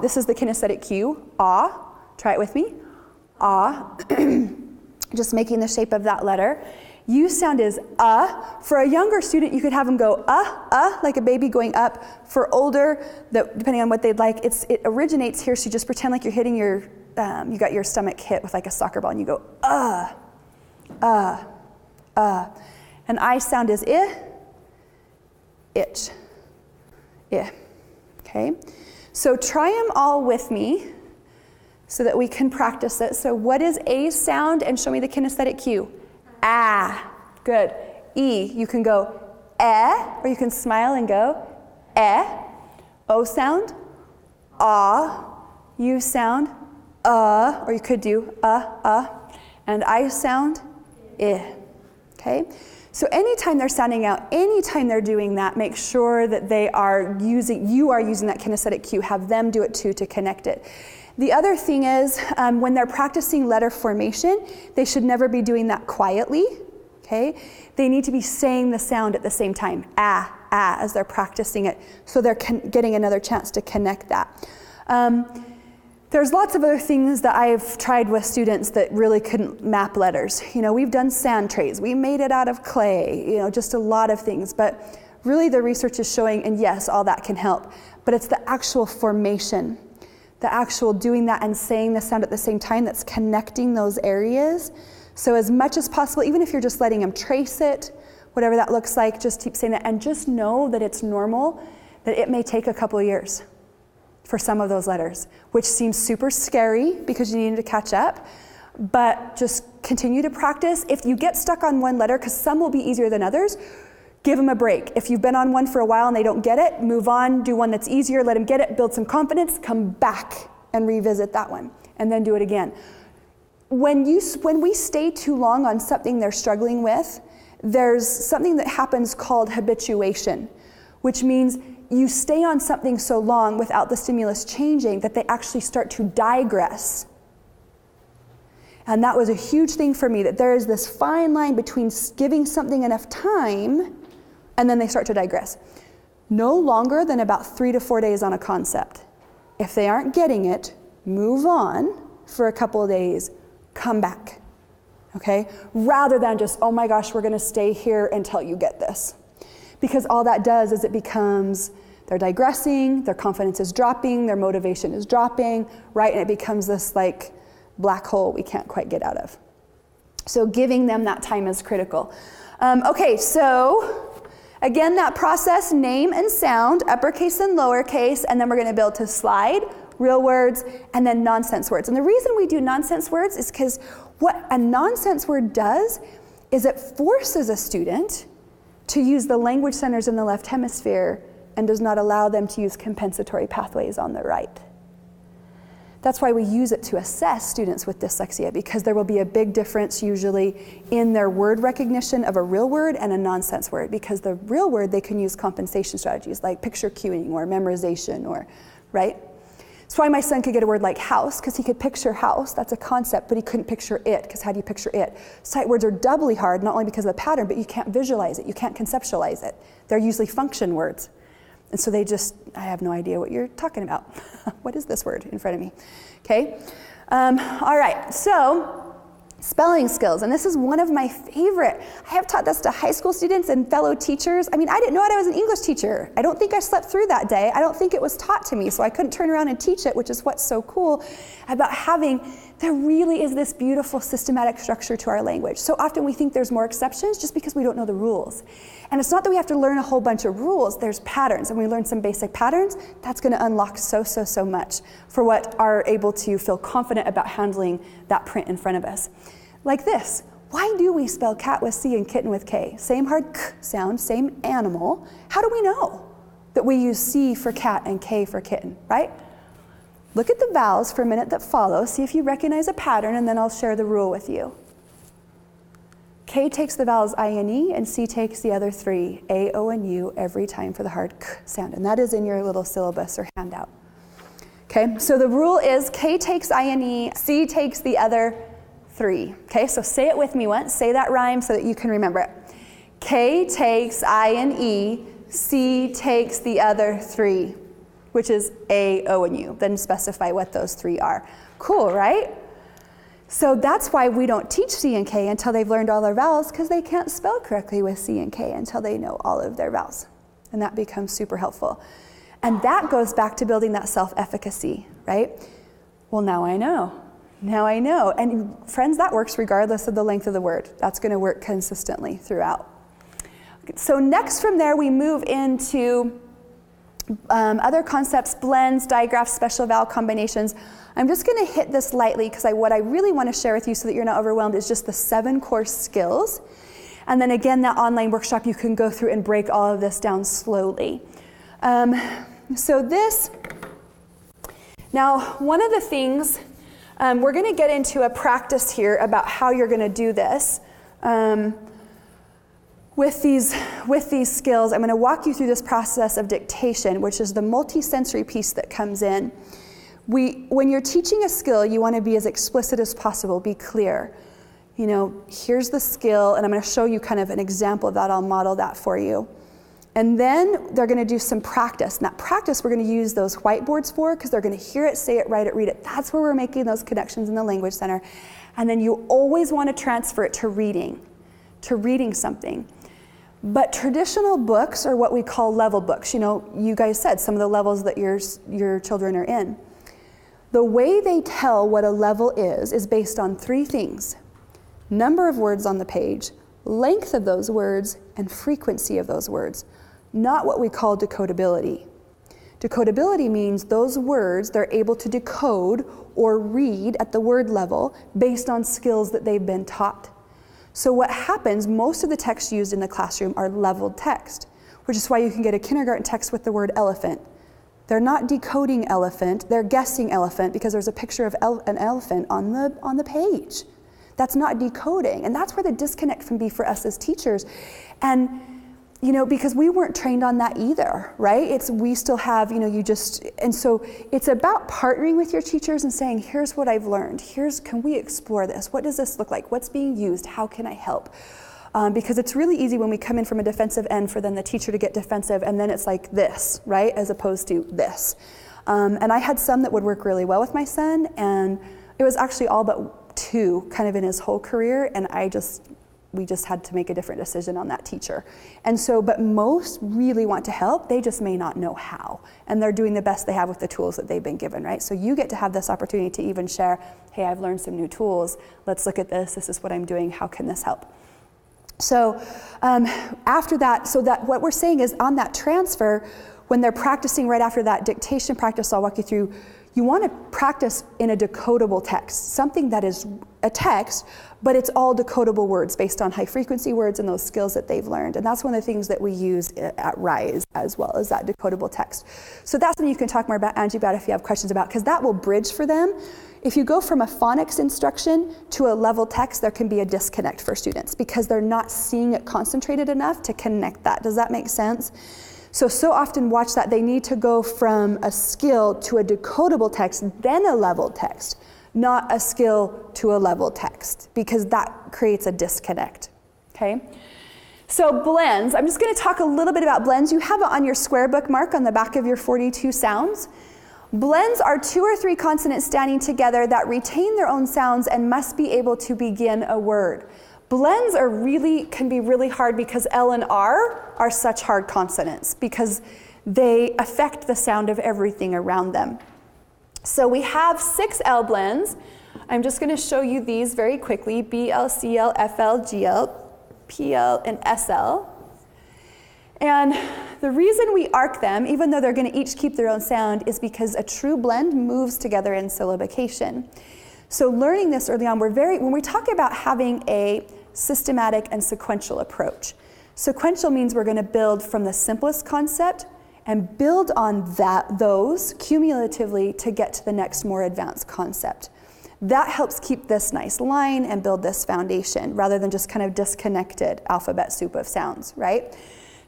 A: this is the kinesthetic cue, try it with me, just making the shape of that letter. U sound is For a younger student, you could have them go like a baby going up. For older, depending on what they'd like, it originates here, so you just pretend like you're hitting you got your stomach hit with like a soccer ball, and you go And I sound is itch, okay? So try them all with me so that we can practice it. So what is A sound? And show me the kinesthetic cue. Good. E, you can go or you can smile and go O sound, U sound, or you could do and I sound okay? So anytime they're sounding out, anytime they're doing that, make sure that you are using that kinesthetic cue, have them do it too to connect it. The other thing is, when they're practicing letter formation, they should never be doing that quietly, okay? They need to be saying the sound at the same time, as they're practicing it, so they're getting another chance to connect that. There's lots of other things that I've tried with students that really couldn't map letters. We've done sand trays, we made it out of clay, just a lot of things, but really the research is showing, and yes, all that can help, but it's the actual formation, the actual doing that and saying the sound at the same time that's connecting those areas. So as much as possible, even if you're just letting them trace it, whatever that looks like, just keep saying that, and just know that it's normal, that it may take a couple of years for some of those letters, which seems super scary because you need to catch up, but just continue to practice. If you get stuck on one letter, because some will be easier than others, give them a break. If you've been on one for a while and they don't get it, move on, do one that's easier, let them get it, build some confidence, come back and revisit that one, and then do it again. When we stay too long on something they're struggling with, there's something that happens called habituation, which means you stay on something so long without the stimulus changing that they actually start to digress. And that was a huge thing for me, that there is this fine line between giving something enough time and then they start to digress. No longer than about 3 to 4 days on a concept. If they aren't getting it, move on for a couple of days, come back, okay? Rather than just, oh my gosh, we're gonna stay here until you get this. Because all that does is they're digressing, their confidence is dropping, their motivation is dropping, right? And it becomes this like black hole we can't quite get out of. So giving them that time is critical. Okay, so again, that process, name and sound, uppercase and lowercase, and then we're going to build to slide, real words, and then nonsense words. And the reason we do nonsense words is because what a nonsense word does is it forces a student to use the language centers in the left hemisphere and does not allow them to use compensatory pathways on the right. That's why we use it to assess students with dyslexia, because there will be a big difference usually in their word recognition of a real word and a nonsense word, because the real word they can use compensation strategies like picture cueing or memorization, or right? That's why my son could get a word like house, because he could picture house, that's a concept, but he couldn't picture it, because how do you picture it? Sight words are doubly hard, not only because of the pattern, but you can't visualize it, you can't conceptualize it. They're usually function words. And so I have no idea what you're talking about. What is this word in front of me? Okay, all right, so spelling skills, and this is one of my favorite. I have taught this to high school students and fellow teachers. I mean, I didn't know I was an English teacher. I don't think I slept through that day. I don't think it was taught to me, so I couldn't turn around and teach it, which is what's so cool about there really is this beautiful systematic structure to our language. So often we think there's more exceptions just because we don't know the rules. And it's not that we have to learn a whole bunch of rules, there's patterns. And when we learn some basic patterns, that's gonna unlock so much for what are able to feel confident about handling that print in front of us. Like this, why do we spell cat with C and kitten with K? Same hard k sound, same animal. How do we know that we use C for cat and K for kitten, right? Look at the vowels for a minute that follow, see if you recognize a pattern, and then I'll share the rule with you. K takes the vowels I and E, and C takes the other three, A, O, and U, every time for the hard k sound. And that is in your little syllabus or handout. Okay, so the rule is K takes I and E, C takes the other three. Okay, so say it with me once. Say that rhyme so that you can remember it. K takes I and E, C takes the other three, which is A, O, and U. Then specify what those three are. Cool, right? So that's why we don't teach C and K until they've learned all their vowels, because they can't spell correctly with C and K until they know all of their vowels. And that becomes super helpful. And that goes back to building that self-efficacy, right? Well, now I know. Now I know. And friends, that works regardless of the length of the word. That's going to work consistently throughout. So next from there, we move into other concepts, blends, digraphs, special vowel combinations. I'm just going to hit this lightly because what I really want to share with you so that you're not overwhelmed is just the 7 core skills. And then again, that online workshop, you can go through and break all of this down slowly. So this, now one of the things, we're going to get into a practice here about how you're going to do this. With these skills, I'm going to walk you through this process of dictation, which is the multi-sensory piece that comes in. When you're teaching a skill, you want to be as explicit as possible, be clear. You know, here's the skill, and I'm going to show you kind of an example of that. I'll model that for you. And then they're going to do some practice. And that practice we're going to use those whiteboards for, because they're going to hear it, say it, write it, read it. That's where we're making those connections in the language center. And then you always want to transfer it to reading something. But traditional books are what we call level books. You know, you guys said some of the levels that your children are in. The way they tell what a level is based on 3 things: number of words on the page, length of those words, and frequency of those words, not what we call decodability. Decodability means those words they're able to decode or read at the word level based on skills that they've been taught. So what happens, most of the texts used in the classroom are leveled text, which is why you can get a kindergarten text with the word elephant. They're not decoding elephant, they're guessing elephant because there's a picture of an elephant on the page. That's not decoding, and that's where the disconnect can be for us as teachers. And you know, because we weren't trained on that either, right? We still have, and so it's about partnering with your teachers and saying, here's what I've learned. Can we explore this? What does this look like? What's being used? How can I help? Because it's really easy when we come in from a defensive end for then the teacher to get defensive, and then it's like this, right? As opposed to this. And I had some that would work really well with my son, and it was actually all but 2 kind of in his whole career, and I just we just had to make a different decision on that teacher. And so, but most really want to help, they just may not know how. And they're doing the best they have with the tools that they've been given, right? So you get to have this opportunity to even share, hey, I've learned some new tools. Let's look at this. This is what I'm doing. How can this help? So after that, so that what we're saying is on that transfer, when they're practicing right after that dictation practice I'll walk you through, you want to practice in a decodable text, something that is a text, but it's all decodable words based on high frequency words and those skills that they've learned. And that's one of the things that we use at Rise as well, as that decodable text. So that's something you can talk more about, Angie, about if you have questions about, because that will bridge for them. If you go from a phonics instruction to a level text, there can be a disconnect for students because they're not seeing it concentrated enough to connect that. Does that make sense? So often watch that. They need to go from a skill to a decodable text, then a level text, not a skill to a level text, because that creates a disconnect, okay? So blends, I'm just gonna talk a little bit about blends. You have it on your square bookmark on the back of your 42 sounds. Blends are 2 or 3 consonants standing together that retain their own sounds and must be able to begin a word. Blends can be really hard because L and R are such hard consonants because they affect the sound of everything around them. So we have 6 L blends. I'm just going to show you these very quickly: B, L, C, L, F, L, G, L, P, L, and S, L. And the reason we arc them, even though they're going to each keep their own sound, is because a true blend moves together in syllabication. So learning this early on, when we talk about having a systematic and sequential approach. Sequential means we're going to build from the simplest concept and build on those cumulatively to get to the next more advanced concept. That helps keep this nice line and build this foundation rather than just kind of disconnected alphabet soup of sounds, right?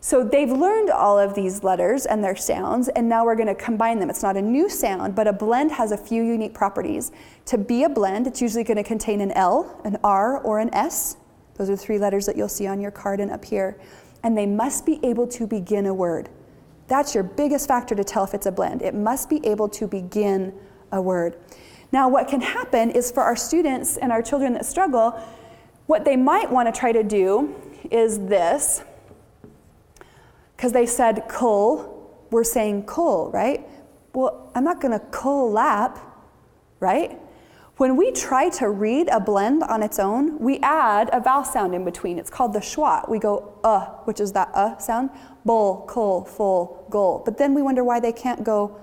A: So they've learned all of these letters and their sounds, and now we're going to combine them. It's not a new sound, but a blend has a few unique properties. To be a blend, it's usually going to contain an L, an R, or an S. Those are 3 letters that you'll see on your card and up here. And they must be able to begin a word. That's your biggest factor to tell if it's a blend. It must be able to begin a word. Now, what can happen is for our students and our children that struggle, what they might want to try to do is this. Because they said cull, we're saying cull, right? Well, I'm not going to cull-lap, right? When we try to read a blend on its own, we add a vowel sound in between. It's called the schwa. We go which is that sound, bull, cull, full, gull. But then we wonder why they can't go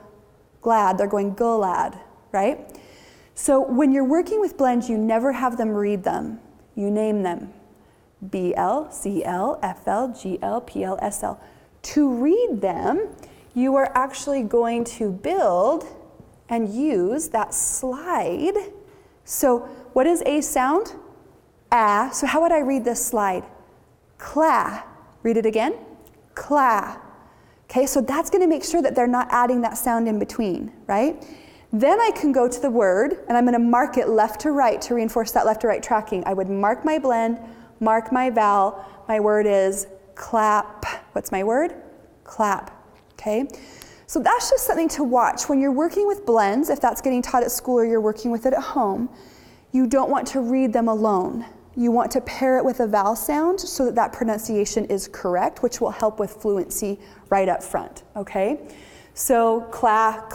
A: glad. They're going gullad, right? So when you're working with blends, you never have them read them. You name them. BL, CL, FL, GL, PL, SL. To read them, you are actually going to build and use that slide. So what is a sound? Ah. So how would I read this slide? Cla. Read it again. Cla. Okay, so that's going to make sure that they're not adding that sound in between, right? Then I can go to the word, and I'm going to mark it left to right to reinforce that left to right tracking. I would mark my blend, mark my vowel. My word is clap. What's my word? Clap. Okay? So that's just something to watch. When you're working with blends, if that's getting taught at school or you're working with it at home, you don't want to read them alone. You want to pair it with a vowel sound so that that pronunciation is correct, which will help with fluency right up front. Okay? So clap.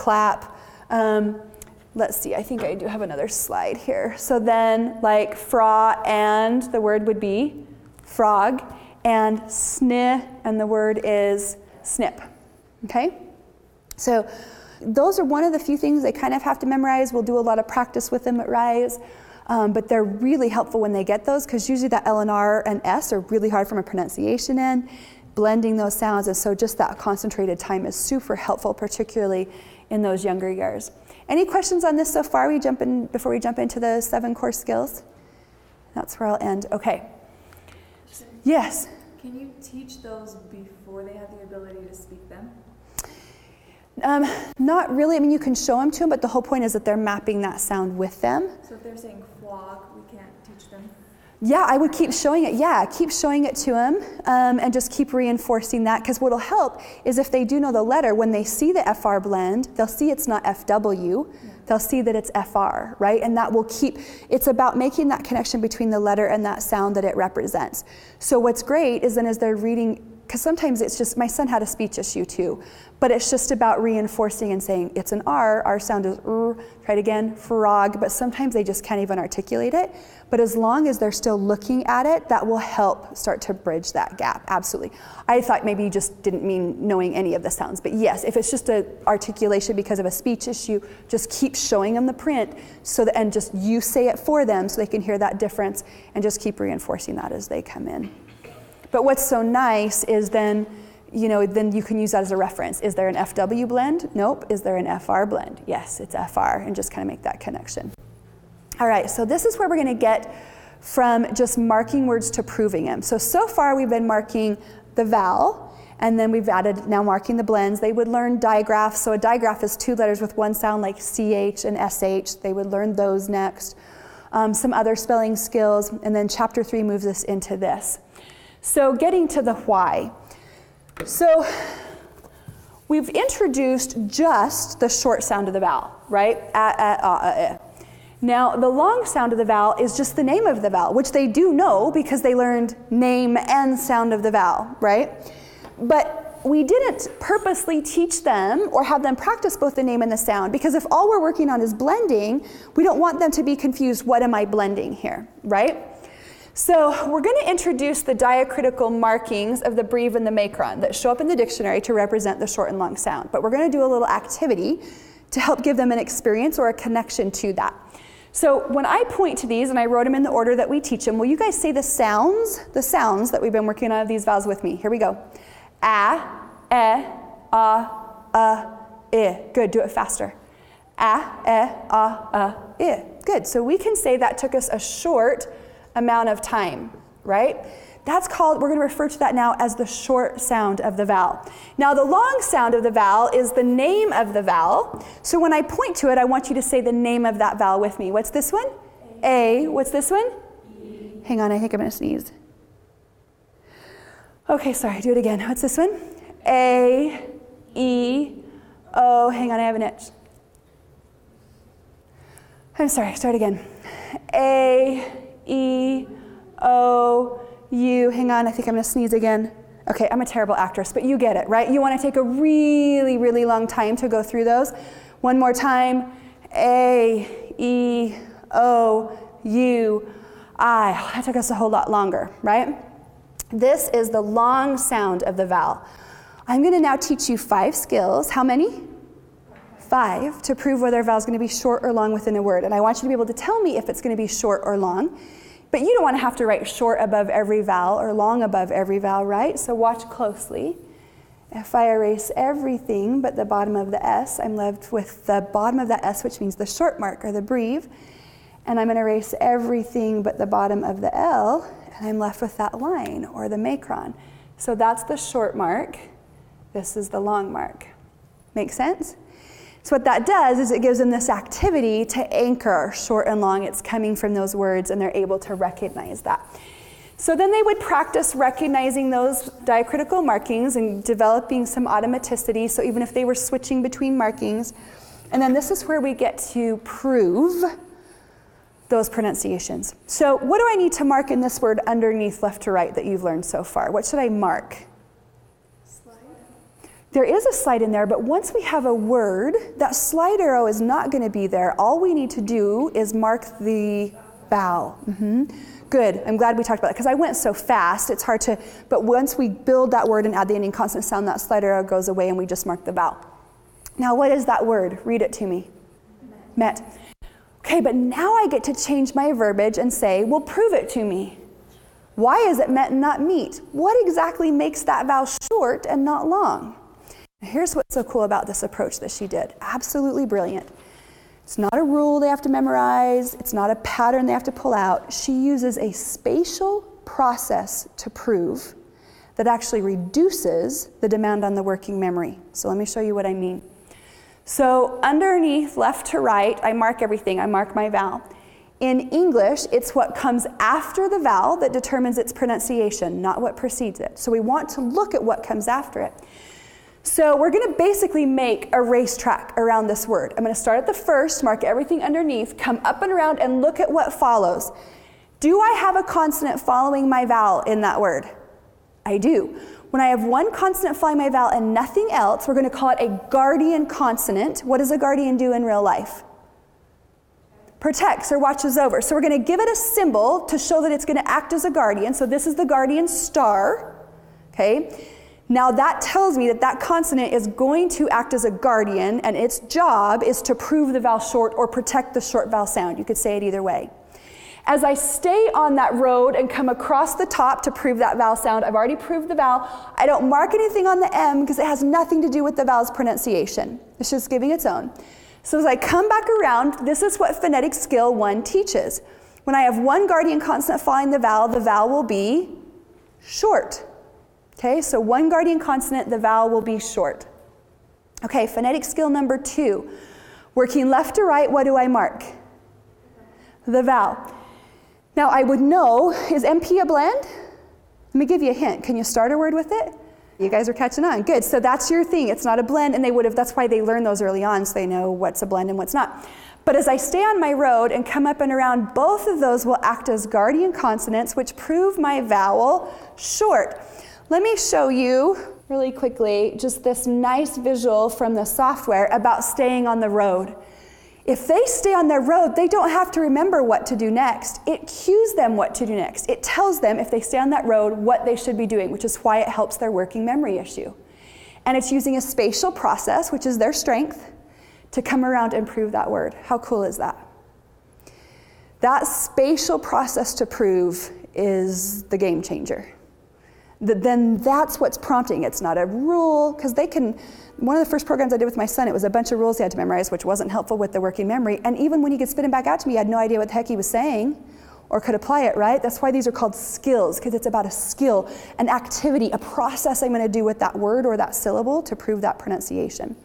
A: Let's see, I think I do have another slide here. So then like fra and the word would be frog, and sni and the word is snip. Okay? So those are one of the few things they kind of have to memorize. We'll do a lot of practice with them at Rise, but they're really helpful when they get those because usually that L and R and S are really hard from a pronunciation end, blending those sounds, and so just that concentrated time is super helpful, particularly in those younger years. Any questions on this so far? Before we jump into the 7 core skills? That's where I'll end. Okay. Yes?
D: Can you teach those before they have the ability to speak them?
A: Not really. I mean, you can show them to them, but the whole point is that they're mapping that sound with them.
D: So if they're saying flog, we can't teach them?
A: Yeah, I would keep showing it. Yeah, keep showing it to them and just keep reinforcing that, because what'll help is if they do know the letter, when they see the FR blend, they'll see it's not FW, they'll see that it's FR, right? And that will keep, it's about making that connection between the letter and that sound that it represents. So what's great is then as they're reading, because sometimes it's just, my son had a speech issue too, but it's just about reinforcing and saying it's an R, our sound is R, try it again, frog, but sometimes they just can't even articulate it. But as long as they're still looking at it, that will help start to bridge that gap, absolutely. I thought maybe you just didn't mean knowing any of the sounds, but yes, if it's just an articulation because of a speech issue, just keep showing them the print so that, and just you say it for them so they can hear that difference, and just keep reinforcing that as they come in. But what's so nice is then, you know, then you can use that as a reference. Is there an FW blend? Nope. Is there an FR blend? Yes, it's FR, and just kind of make that connection. All right, so this is where we're going to get from just marking words to proving them. So far we've been marking the vowel, and then we've added now marking the blends. They would learn digraphs. So a digraph is two letters with one sound like CH and SH. They would learn those next. Some other spelling skills, and then chapter 3 moves us into this. So getting to the why. So we've introduced just the short sound of the vowel, right? Now the long sound of the vowel is just the name of the vowel, which they do know because they learned name and sound of the vowel, right? But we didn't purposely teach them or have them practice both the name and the sound, because if all we're working on is blending, we don't want them to be confused, what am I blending here, right? So we're going to introduce the diacritical markings of the breve and the macron that show up in the dictionary to represent the short and long sound. But we're going to do a little activity to help give them an experience or a connection to that. So when I point to these, and I wrote them in the order that we teach them, will you guys say the sounds that we've been working on of these vowels with me? Here we go. A, e, I. Good, do it faster. A, e, I. Good, so we can say that took us a short amount of time, right? That's called, we're going to refer to that now as the short sound of the vowel. Now the long sound of the vowel is the name of the vowel. So when I point to it, I want you to say the name of that vowel with me. What's this one? A. What's this one? E. Hang on, I think I'm going to sneeze. Okay, sorry, do it again. What's this one? A, E, O. Hang on, I have an itch. I'm sorry, start again. A, E, O, U. Hang on, I think I'm going to sneeze again. Okay, I'm a terrible actress, but you get it, right? You want to take a really, really long time to go through those. One more time. A, E, O, U, I. That took us a whole lot longer, right? This is the long sound of the vowel. I'm going to now teach you 5 skills. How many? 5, to prove whether a vowel is going to be short or long within a word. And I want you to be able to tell me if it's going to be short or long. But you don't want to have to write short above every vowel or long above every vowel, right? So watch closely. If I erase everything but the bottom of the S, I'm left with the bottom of the S, which means the short mark or the breve. And I'm going to erase everything but the bottom of the L, and I'm left with that line or the macron. So that's the short mark. This is the long mark. Make sense? So what that does is it gives them this activity to anchor short and long. It's coming from those words, and they're able to recognize that. So then they would practice recognizing those diacritical markings and developing some automaticity, so even if they were switching between markings. And then this is where we get to prove those pronunciations. So what do I need to mark in this word underneath left to right that you've learned so far? What should I mark? There is a slide in there, but once we have a word, that slide arrow is not going to be there. All we need to do is mark the vowel. Good, I'm glad we talked about it, because I went so fast, it's hard to, but once we build that word and add the ending consonant sound, that slide arrow goes away and we just mark the vowel. Now what is that word? Read it to me. Met. Okay, but now I get to change my verbiage and say, well, prove it to me. Why is it met and not meet? What exactly makes that vowel short and not long? Here's what's so cool about this approach that she did. Absolutely brilliant. It's not a rule they have to memorize. It's not a pattern they have to pull out. She uses a spatial process to prove that actually reduces the demand on the working memory. So let me show you what I mean. So underneath left to right, I mark everything. I mark my vowel. In English, it's what comes after the vowel that determines its pronunciation, not what precedes it. So we want to look at what comes after it. So we're going to basically make a racetrack around this word. I'm going to start at the first, mark everything underneath, come up and around, and look at what follows. Do I have a consonant following my vowel in that word? I do. When I have one consonant following my vowel and nothing else, we're going to call it a guardian consonant. What does a guardian do in real life? Protects or watches over. So we're going to give it a symbol to show that it's going to act as a guardian. So this is the guardian star. Okay. Now that tells me that that consonant is going to act as a guardian, and its job is to prove the vowel short or protect the short vowel sound. You could say it either way. As I stay on that road and come across the top to prove that vowel sound, I've already proved the vowel. I don't mark anything on the M because it has nothing to do with the vowel's pronunciation. It's just giving its own. So as I come back around, this is what phonetic skill 1 teaches. When I have one guardian consonant following the vowel will be short. Okay, so one guardian consonant, the vowel will be short. Okay, phonetic skill number 2. Working left to right, what do I mark? The vowel. Now I would know, is MP a blend? Let me give you a hint. Can you start a word with it? You guys are catching on. Good, so that's your thing. It's not a blend, and that's why they learn those early on, so they know what's a blend and what's not. But as I stay on my road and come up and around, both of those will act as guardian consonants, which prove my vowel short. Let me show you really quickly just this nice visual from the software about staying on the road. If they stay on their road, they don't have to remember what to do next. It cues them what to do next. It tells them, if they stay on that road, what they should be doing, which is why it helps their working memory issue. And it's using a spatial process, which is their strength, to come around and prove that word. How cool is that? That spatial process to prove is the game changer. Then that's what's prompting. It's not a rule, because one of the first programs I did with my son, it was a bunch of rules he had to memorize, which wasn't helpful with the working memory. And even when he could spit them back out to me, I had no idea what the heck he was saying or could apply it, right? That's why these are called skills, because it's about a skill, an activity, a process I'm going to do with that word or that syllable to prove that pronunciation.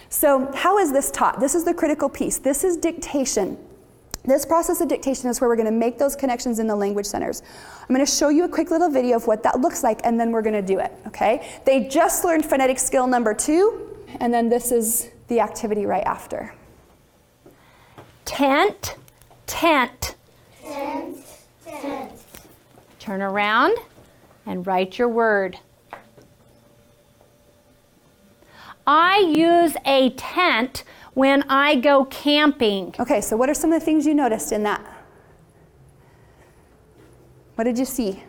A: So how is this taught? This is the critical piece. This is dictation. This process of dictation is where we're going to make those connections in the language centers. I'm going to show you a quick little video of what that looks like, and then we're going to do it, okay? They just learned phonetic skill number 2, and then this is the activity right after.
C: Tent, tent. Tent, tent. Turn around and write your word. I use a tent when I go camping.
A: Okay, so what are some of the things you noticed in that? What did you see?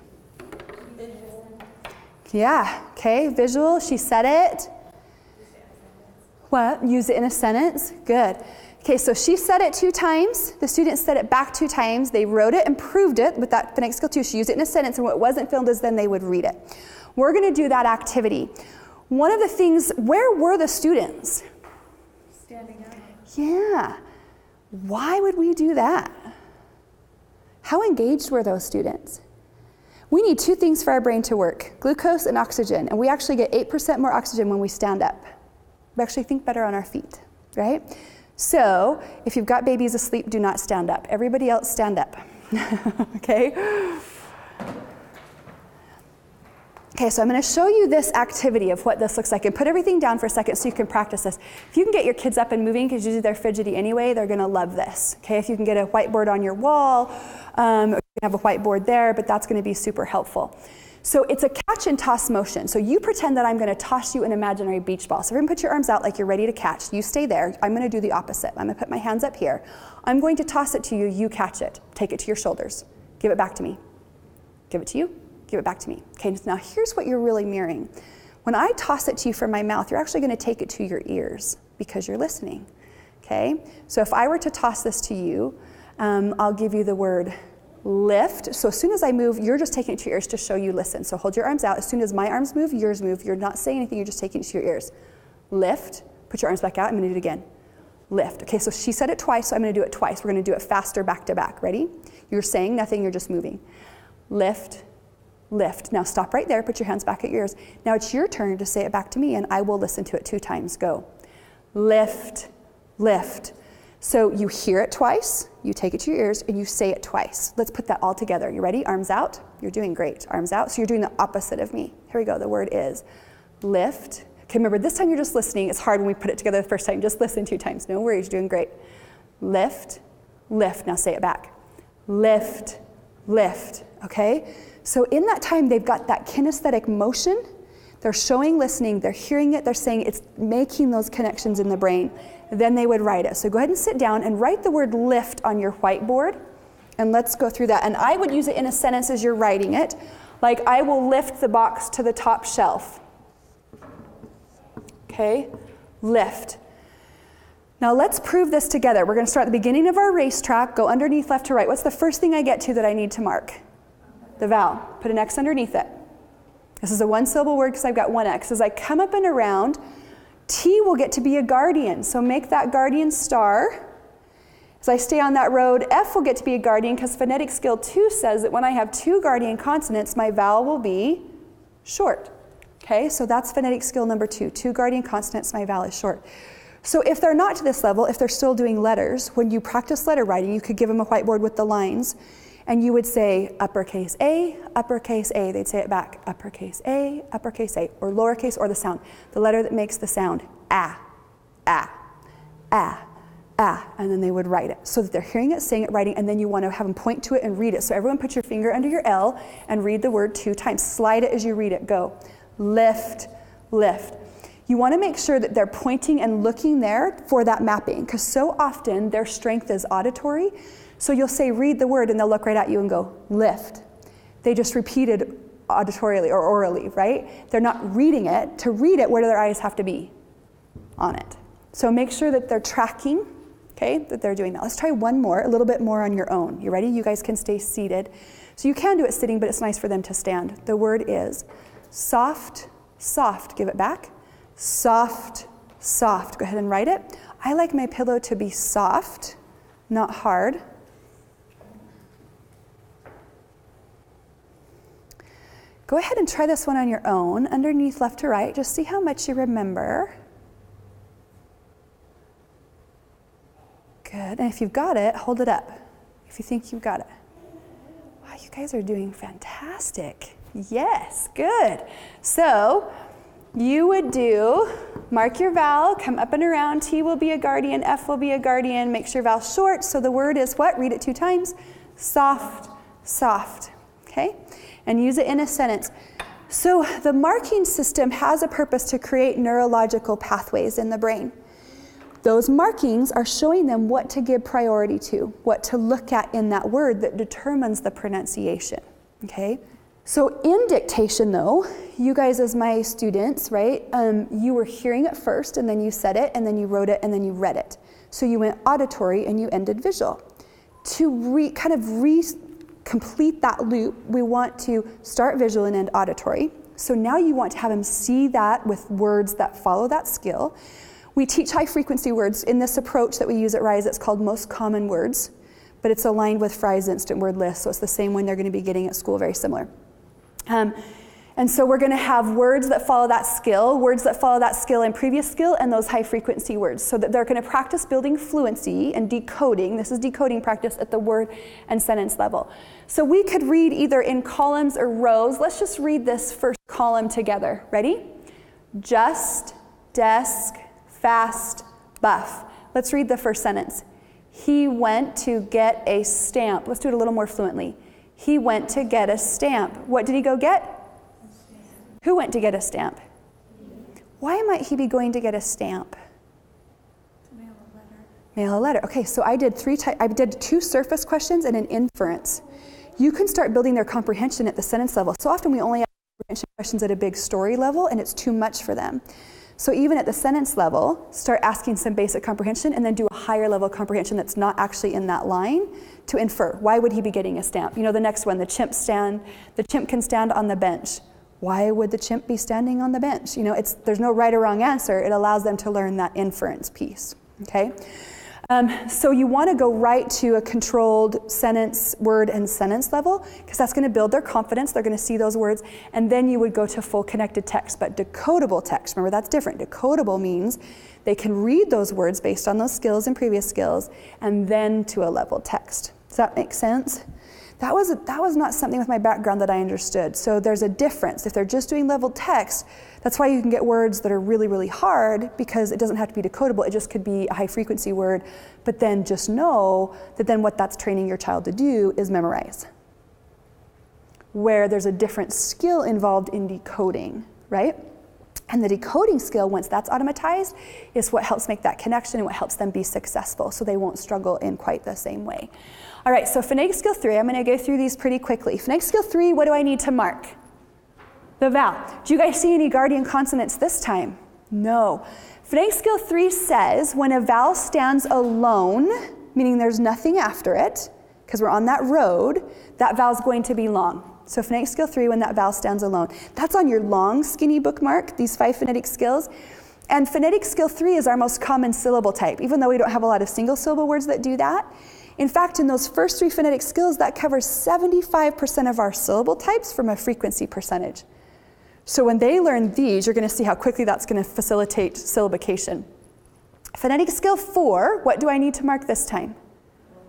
A: Yeah, okay, visual, she said it. What? Use it in a sentence? Good. Okay, so she said it 2 times. The student said it back 2 times. They wrote it and proved it with that phonetic skill 2. She used it in a sentence, and what wasn't filmed is then they would read it. We're going to do that activity. One of the things, where were the students?
D: Standing up.
A: Yeah. Why would we do that? How engaged were those students? We need 2 things for our brain to work, glucose and oxygen, and we actually get 8% more oxygen when we stand up. We actually think better on our feet, right? So if you've got babies asleep, do not stand up. Everybody else stand up, okay? Okay, so I'm going to show you this activity of what this looks like, and put everything down for a second so you can practice this. If you can get your kids up and moving, because usually they're fidgety anyway, they're going to love this. Okay, if you can get a whiteboard on your wall, or you can have a whiteboard there, but that's going to be super helpful. So it's a catch and toss motion. So you pretend that I'm going to toss you an imaginary beach ball. So everyone put your arms out like you're ready to catch. You stay there. I'm going to do the opposite. I'm going to put my hands up here. I'm going to toss it to you. You catch it. Take it to your shoulders. Give it back to me. Give it to you. Give it back to me. Okay, now here's what you're really mirroring. When I toss it to you from my mouth, you're actually going to take it to your ears because you're listening. Okay, so if I were to toss this to you, I'll give you the word lift. So as soon as I move, you're just taking it to your ears to show you listen. So hold your arms out. As soon as my arms move, yours move. You're not saying anything, you're just taking it to your ears. Lift. Put your arms back out. I'm going to do it again. Lift. Okay, so she said it twice, so I'm going to do it twice. We're going to do it faster back to back. Ready? You're saying nothing, you're just moving. Lift. Lift. Now stop right there, put your hands back at your ears. Now it's your turn to say it back to me, and I will listen to it 2 times. Go. Lift, lift. So you hear it twice, you take it to your ears, and you say it twice. Let's put that all together. You ready? Arms out. You're doing great. Arms out. So you're doing the opposite of me. Here we go. The word is lift. Okay, remember, this time you're just listening. It's hard when we put it together the first time. Just listen 2 times. No worries. You're doing great. Lift, lift. Now say it back. Lift, lift. Okay? So in that time, they've got that kinesthetic motion. They're showing listening. They're hearing it. They're saying it's making those connections in the brain. Then they would write it. So go ahead and sit down and write the word lift on your whiteboard. And let's go through that. And I would use it in a sentence as you're writing it. Like, I will lift the box to the top shelf. Okay? Lift. Now let's prove this together. We're going to start at the beginning of our racetrack, go underneath left to right. What's the first thing I get to that I need to mark? The vowel. Put an X underneath it. This is a 1-syllable word because I've got 1 X. As I come up and around, T will get to be a guardian. So make that guardian star. As I stay on that road, F will get to be a guardian because phonetic skill 2 says that when I have 2 guardian consonants, my vowel will be short. Okay, so that's phonetic skill number 2. 2 guardian consonants, my vowel is short. So if they're not to this level, if they're still doing letters, when you practice letter writing, you could give them a whiteboard with the lines, and you would say uppercase A, they'd say it back, uppercase A, or lowercase, or the sound, the letter that makes the sound, ah, ah, ah, ah, and then they would write it, so that they're hearing it, saying it, writing, and then you want to have them point to it and read it. So everyone put your finger under your L and read the word 2 times. Slide it as you read it, go. Lift, lift. You want to make sure that they're pointing and looking there for that mapping, because so often their strength is auditory. So you'll say, read the word, and they'll look right at you and go, lift. They just repeated auditorily or orally, right? They're not reading it. To read it, where do their eyes have to be? On it. So make sure that they're tracking, okay, that they're doing that. Let's try one more, a little bit more on your own. You ready? You guys can stay seated. So you can do it sitting, but it's nice for them to stand. The word is soft, soft. Give it back. Soft, soft. Go ahead and write it. I like my pillow to be soft, not hard. Go ahead and try this one on your own, underneath left to right. Just see how much you remember. Good. And if you've got it, hold it up. If you think you've got it. Wow, you guys are doing fantastic. Yes, good. So you would do, mark your vowel, come up and around. T will be a guardian, F will be a guardian. Make sure your vowel short. So the word is what? Read it 2 times. Soft, soft. Okay? And use it in a sentence. So the marking system has a purpose to create neurological pathways in the brain. Those markings are showing them what to give priority to, what to look at in that word that determines the pronunciation. Okay? So in dictation though, you guys as my students, right, you were hearing it first, and then you said it, and then you wrote it, and then you read it. So you went auditory and you ended visual. To complete that loop, we want to start visual and end auditory. So now you want to have them see that with words that follow that skill. We teach high frequency words in this approach that we use at Rise. It's called Most Common Words, but it's aligned with Fry's Instant Word List, so it's the same one they're going to be getting at school, very similar. And so we're going to have words that follow that skill and previous skill, and those high frequency words, so that they're going to practice building fluency and decoding. This is decoding practice at the word and sentence level. So we could read either in columns or rows. Let's just read this first column together. Ready? Just, desk, fast, buff. Let's read the first sentence. He went to get a stamp. Let's do it a little more fluently. He went to get a stamp. What did he go get? Who went to get a stamp? Why might he be going to get a stamp?
D: To mail a letter.
A: Mail a letter. Okay, so I did 2 surface questions and an inference. You can start building their comprehension at the sentence level. So often we only have comprehension questions at a big story level, and it's too much for them. So even at the sentence level, start asking some basic comprehension, and then do a higher level comprehension that's not actually in that line to infer. Why would he be getting a stamp? You know, the next one, the chimp can stand on the bench. Why would the chimp be standing on the bench? You know, there's no right or wrong answer. It allows them to learn that inference piece, okay? So you want to go right to a controlled sentence, word, and sentence level, because that's going to build their confidence. They're going to see those words, and then you would go to full connected text. But decodable text, remember that's different. Decodable means they can read those words based on those skills and previous skills, and then to a leveled text. Does that make sense? That was not something with my background that I understood. So there's a difference. If they're just doing leveled text, that's why you can get words that are really, really hard, because it doesn't have to be decodable. It just could be a high frequency word. But then just know that then what that's training your child to do is memorize. Where there's a different skill involved in decoding, right? And the decoding skill, once that's automatized, is what helps make that connection and what helps them be successful, so they won't struggle in quite the same way. All right, so phonetic skill 3, I'm going to go through these pretty quickly. Phonetic skill 3, what do I need to mark? The vowel. Do you guys see any guardian consonants this time? No. Phonetic skill 3 says when a vowel stands alone, meaning there's nothing after it, because we're on that road, that vowel is going to be long. So phonetic skill 3, when that vowel stands alone. That's on your long, skinny bookmark, these 5 phonetic skills. And phonetic skill 3 is our most common syllable type, even though we don't have a lot of single syllable words that do that. In fact, in those first 3 phonetic skills, that covers 75% of our syllable types from a frequency percentage. So when they learn these, you're going to see how quickly that's going to facilitate syllabication. Phonetic skill 4, what do I need to mark this time?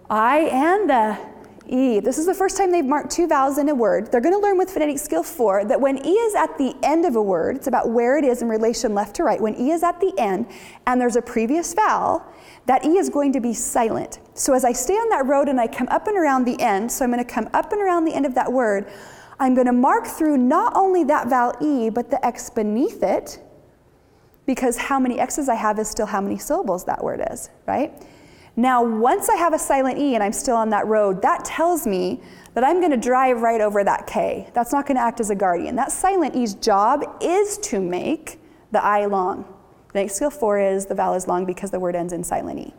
A: I and the E. This is the first time they've marked 2 vowels in a word. They're going to learn with phonetic skill 4 that when E is at the end of a word, it's about where it is in relation left to right. When E is at the end and there's a previous vowel, that E is going to be silent. So as I stay on that road and I come up and around the end, so I'm going to come up and around the end of that word, I'm going to mark through not only that vowel E, but the X beneath it, because how many X's I have is still how many syllables that word is, right? Now, once I have a silent E and I'm still on that road, that tells me that I'm going to drive right over that K. That's not going to act as a guardian. That silent E's job is to make the I long. Phonetic skill 4 is the vowel is long because the word ends in silent E.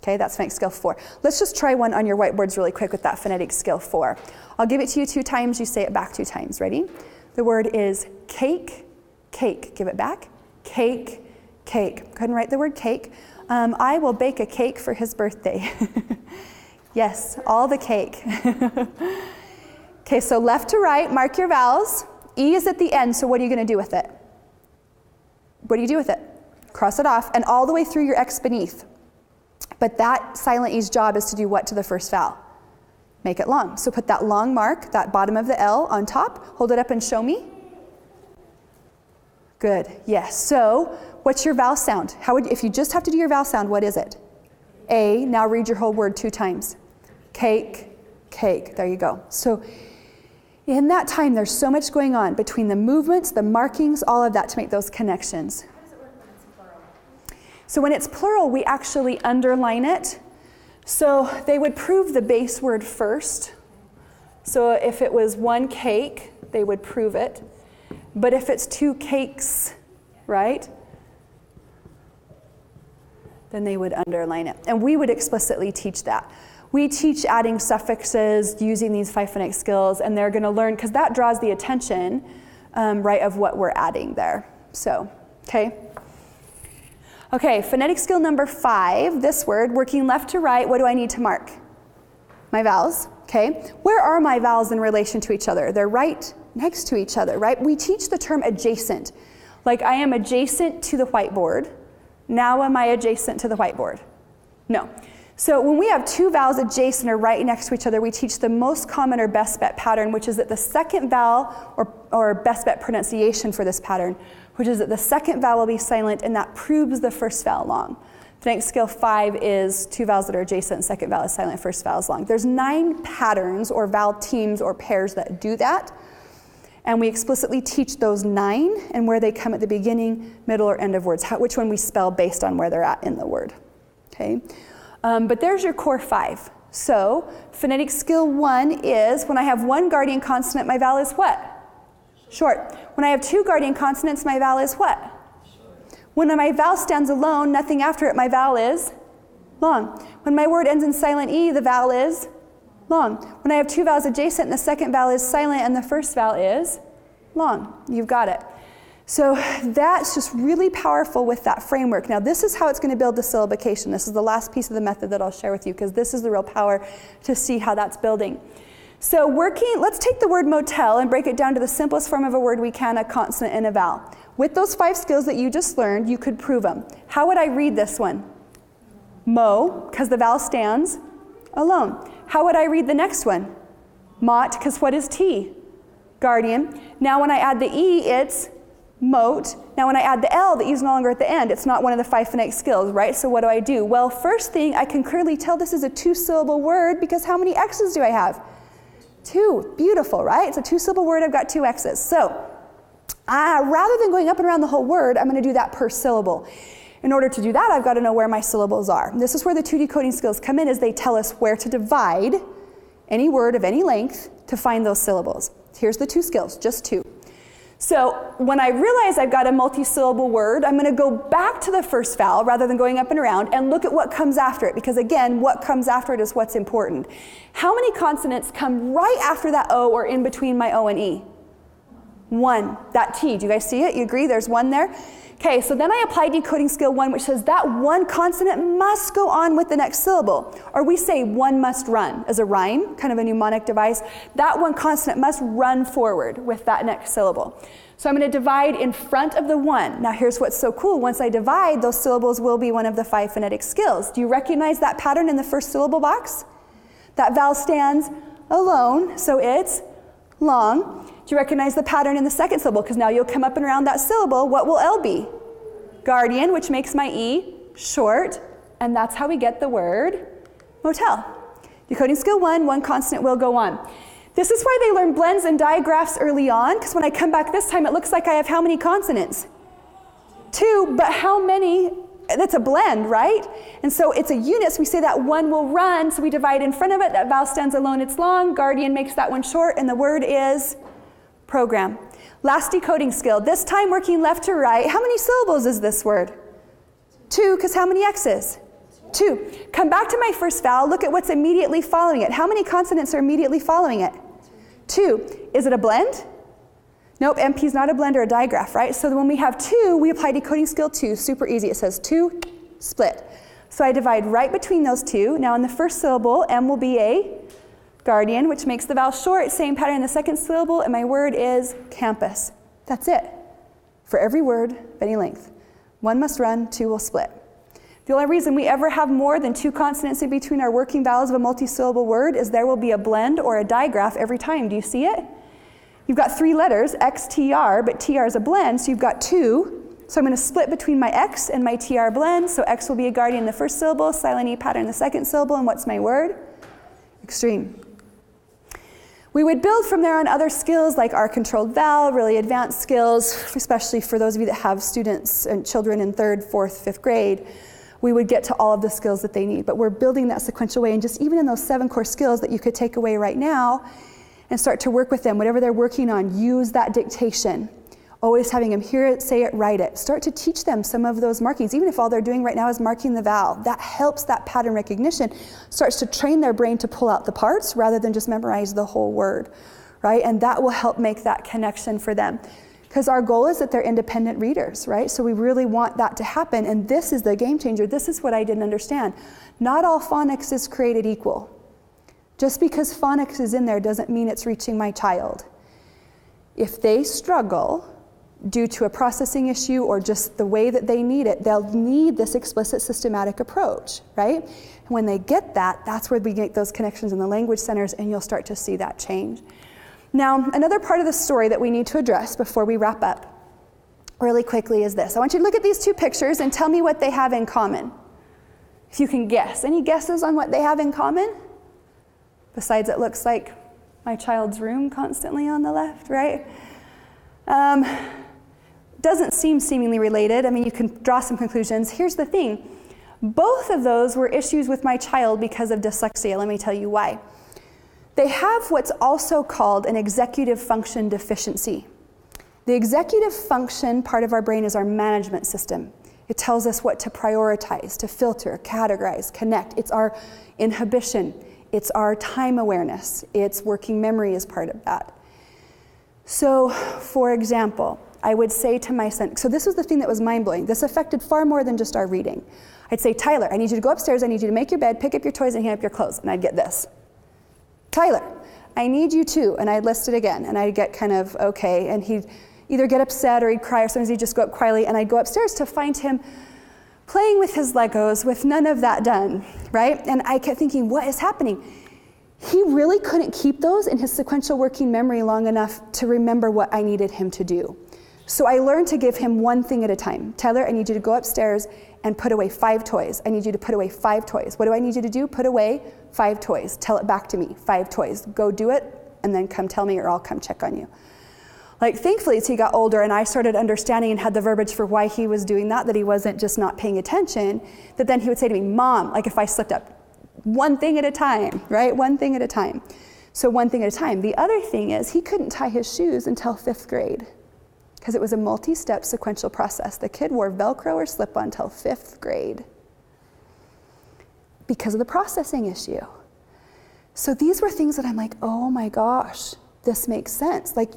A: Okay, that's phonetic skill 4. Let's just try one on your whiteboards really quick with that phonetic skill 4. I'll give it to you 2 times, you say it back 2 times. Ready? The word is cake, cake. Give it back. Cake, cake. Go ahead and write the word cake. I will bake a cake for his birthday. Yes, all the cake. Okay, so left to right, mark your vowels. E is at the end, so what are you going to do with it? What do you do with it? Cross it off, and all the way through your X beneath. But that silent E's job is to do what to the first vowel? Make it long. So put that long mark, that bottom of the L on top, hold it up and show me. Good, yes. So what's your vowel sound? If you just have to do your vowel sound, what is it? A. Now read your whole word 2 times. Cake, cake. There you go. So in that time, there's so much going on between the movements, the markings, all of that to make those connections.
D: How does it work when it's plural?
A: So when it's plural, we actually underline it. So they would prove the base word first. So if it was 1 cake, they would prove it. But if it's 2 cakes, right, then they would underline it. And we would explicitly teach that. We teach adding suffixes, using these 5 phonetic skills, and they're going to learn, because that draws the attention, right, of what we're adding there. So, okay. Okay, phonetic skill number 5, this word, working left to right, what do I need to mark? My vowels, okay. Where are my vowels in relation to each other? They're right next to each other, right? We teach the term adjacent. Like, I am adjacent to the whiteboard. Now am I adjacent to the whiteboard? No. So when we have 2 vowels adjacent or right next to each other, we teach the most common or best bet pattern, which is that the second vowel, or best bet pronunciation for this pattern, which is that the second vowel will be silent, and that proves the first vowel long. Phonetic skill 5 is 2 vowels that are adjacent, second vowel is silent, first vowel is long. There's 9 patterns or vowel teams or pairs that do that. And we explicitly teach those 9 and where they come at the beginning, middle, or end of words, which one we spell based on where they're at in the word. Okay. But there's your core 5. So phonetic skill 1 is when I have 1 guardian consonant, my vowel is what? Short. When I have 2 guardian consonants, my vowel is what? Short. When my vowel stands alone, nothing after it, my vowel is long. When my word ends in silent E, the vowel is long. When I have 2 vowels adjacent and the second vowel is silent and the first vowel is long. You've got it. So that's just really powerful with that framework. Now this is how it's going to build the syllabication. This is the last piece of the method that I'll share with you, because this is the real power to see how that's building. So let's take the word motel and break it down to the simplest form of a word we can, a consonant and a vowel. With those 5 skills that you just learned, you could prove them. How would I read this one? Mo, because the vowel stands alone. How would I read the next one? Mot, because what is T? Guardian. Now when I add the E, it's moat. Now when I add the L, the E is no longer at the end. It's not one of the 5 phonetic skills, right? So what do? Well, first thing, I can clearly tell this is a 2-syllable word, because how many X's do I have? 2. Beautiful, right? It's a 2-syllable word. I've got 2 X's. So rather than going up and around the whole word, I'm going to do that per syllable. In order to do that, I've got to know where my syllables are. And this is where the 2 decoding skills come in, is they tell us where to divide any word of any length to find those syllables. Here's the 2 skills, just 2. So when I realize I've got a multi-syllable word, I'm going to go back to the first vowel rather than going up and around and look at what comes after it, because again, what comes after it is what's important. How many consonants come right after that O or in between my O and E? 1. That T. Do you guys see it? You agree? There's 1 there? Okay, so then I apply decoding skill 1, which says that 1 consonant must go on with the next syllable. Or we say 1 must run as a rhyme, kind of a mnemonic device. That 1 consonant must run forward with that next syllable. So I'm going to divide in front of the 1. Now here's what's so cool. Once I divide, those syllables will be one of the 5 phonetic skills. Do you recognize that pattern in the first syllable box? That vowel stands alone, so it's long. Do you recognize the pattern in the second syllable? Because now you'll come up and around that syllable. What will L be? Guardian, which makes my E short. And that's how we get the word motel. Decoding skill 1, 1 consonant will go on. This is why they learn blends and digraphs early on, because when I come back this time, it looks like I have how many consonants? 2, but how many? That's a blend, right? And so it's a unit, so we say that 1 will run, so we divide in front of it. That vowel stands alone, it's long. Guardian makes that one short, and the word is program. Last decoding skill, this time working left to right. How many syllables is this word? 2, because how many X's? 2. Come back to my first vowel, look at what's immediately following it. How many consonants are immediately following it? 2. Is it a blend? Nope, MP is not a blend or a digraph, right? So when we have 2, we apply decoding skill 2. Super easy. It says 2, split. So I divide right between those 2. Now in the first syllable, M will be a guardian, which makes the vowel short. Same pattern in the second syllable, and my word is campus. That's it. For every word of any length. 1 must run, 2 will split. The only reason we ever have more than 2 consonants in between our working vowels of a multi-syllable word is there will be a blend or a digraph every time. Do you see it? You've got 3 letters, X, TR, but TR is a blend, so you've got 2. So I'm going to split between my X and my TR blend. So X will be a guardian in the first syllable, silent E pattern in the second syllable, and what's my word? Extreme. We would build from there on other skills like R-controlled vowel, really advanced skills, especially for those of you that have students and children in 3rd, 4th, 5th grade. We would get to all of the skills that they need. But we're building that sequential way, and just even in those 7 core skills that you could take away right now and start to work with them, whatever they're working on, use that dictation. Always having them hear it, say it, write it. Start to teach them some of those markings, even if all they're doing right now is marking the vowel. That helps that pattern recognition, starts to train their brain to pull out the parts rather than just memorize the whole word, right? And that will help make that connection for them. Because our goal is that they're independent readers, right? So we really want that to happen, and this is the game changer. This is what I didn't understand. Not all phonics is created equal. Just because phonics is in there doesn't mean it's reaching my child. If they struggle due to a processing issue or just the way that they need it, they'll need this explicit systematic approach, right? And when they get that, that's where we get those connections in the language centers, and you'll start to see that change. Now, another part of the story that we need to address before we wrap up really quickly is this. I want you to look at these 2 pictures and tell me what they have in common. If you can guess. Any guesses on what they have in common? Besides, it looks like my child's room constantly on the left, right? Doesn't seem seemingly related. I mean, you can draw some conclusions. Here's the thing. Both of those were issues with my child because of dyslexia. Let me tell you why. They have what's also called an executive function deficiency. The executive function part of our brain is our management system. It tells us what to prioritize, to filter, categorize, connect. It's our inhibition. It's our time awareness. It's working memory as part of that. So, for example, I would say to my son, so this was the thing that was mind-blowing. This affected far more than just our reading. I'd say, Tyler, I need you to go upstairs. I need you to make your bed, pick up your toys, and hang up your clothes. And I'd get this. Tyler, I need you to, and I'd list it again. And I'd get kind of, okay. And he'd either get upset or he'd cry, or sometimes he'd just go up quietly. And I'd go upstairs to find him playing with his Legos with none of that done, right? And I kept thinking, what is happening? He really couldn't keep those in his sequential working memory long enough to remember what I needed him to do. So I learned to give him one thing at a time. Tyler, I need you to go upstairs and put away 5 toys. I need you to put away 5 toys. What do I need you to do? Put away 5 toys. Tell it back to me, 5 toys. Go do it, and then come tell me, or I'll come check on you. Like, thankfully, as he got older and I started understanding and had the verbiage for why he was doing that he wasn't just not paying attention, that then he would say to me, Mom, like if I slipped up, one thing at a time, right? One thing at a time. So one thing at a time. The other thing is he couldn't tie his shoes until 5th grade because it was a multi-step sequential process. The kid wore Velcro or slip-on until 5th grade because of the processing issue. So these were things that I'm like, oh my gosh, this makes sense. Like,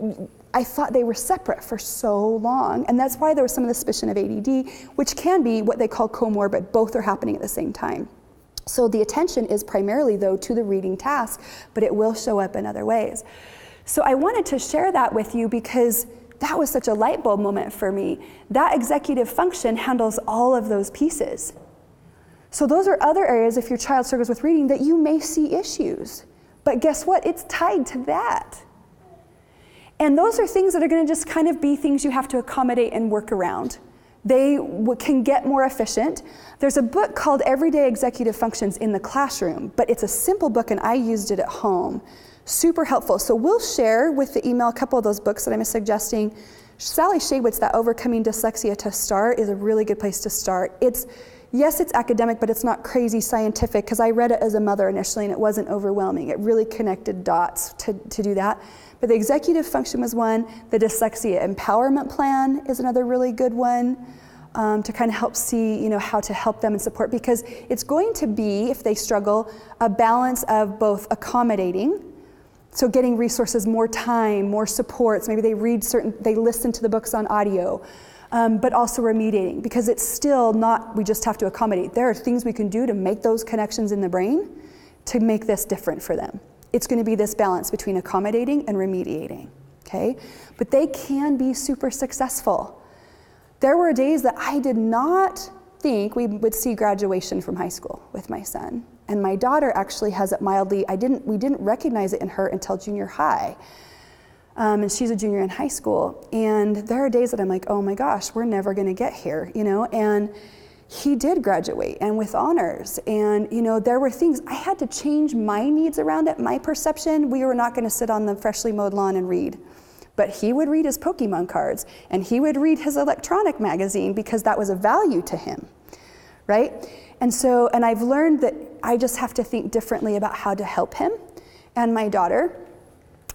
A: I thought they were separate for so long, and that's why there was some of the suspicion of ADD, which can be what they call comorbid. Both are happening at the same time. So the attention is primarily, though, to the reading task, but it will show up in other ways. So I wanted to share that with you because that was such a light bulb moment for me. That executive function handles all of those pieces. So those are other areas, if your child struggles with reading, that you may see issues. But guess what? It's tied to that. And those are things that are going to just kind of be things you have to accommodate and work around. They can get more efficient. There's a book called Everyday Executive Functions in the Classroom, but it's a simple book and I used it at home. Super helpful. So we'll share with the email a couple of those books that I'm suggesting. Sally Shaywitz, that Overcoming Dyslexia to Start, is a really good place to start. Yes, it's academic, but it's not crazy scientific because I read it as a mother initially and it wasn't overwhelming. It really connected dots to do that. But the executive function was one. The dyslexia empowerment plan is another really good one to kind of help see, how to help them and support, because it's going to be, if they struggle, a balance of both accommodating, so getting resources, more time, more supports. Maybe they listen to the books on audio, but also remediating, because it's still not, we just have to accommodate. There are things we can do to make those connections in the brain to make this different for them. It's going to be this balance between accommodating and remediating, okay? But they can be super successful. There were days that I did not think we would see graduation from high school with my son. And my daughter actually has it mildly. We didn't recognize it in her until junior high. And she's a junior in high school. And there are days that I'm like, oh my gosh, we're never going to get here, and he did graduate and with honors. And, there were things, I had to change my needs around it, my perception. We were not going to sit on the freshly mowed lawn and read. But he would read his Pokemon cards and he would read his electronic magazine because that was a value to him, right? And I've learned that I just have to think differently about how to help him and my daughter.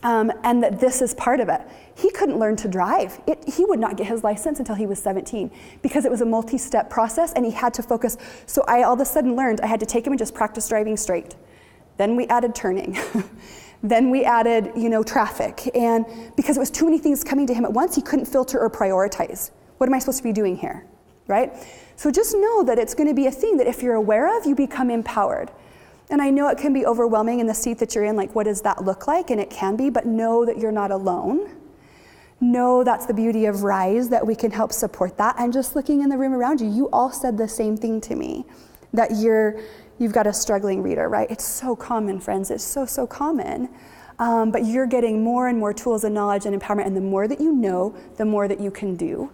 A: And that this is part of it. He couldn't learn to drive. He would not get his license until he was 17 because it was a multi-step process and he had to focus. So I all of a sudden learned I had to take him and just practice driving straight. Then we added turning. Then we added, traffic. And because it was too many things coming to him at once, he couldn't filter or prioritize. What am I supposed to be doing here, right? So just know that it's going to be a thing that if you're aware of, you become empowered. And I know it can be overwhelming in the seat that you're in, like what does that look like? And it can be, but know that you're not alone. Know that's the beauty of Rise, that we can help support that. And just looking in the room around you, you all said the same thing to me, that you've got a struggling reader, right? It's so common, friends, it's so common. But you're getting more and more tools and knowledge and empowerment, and the more that you know, the more that you can do.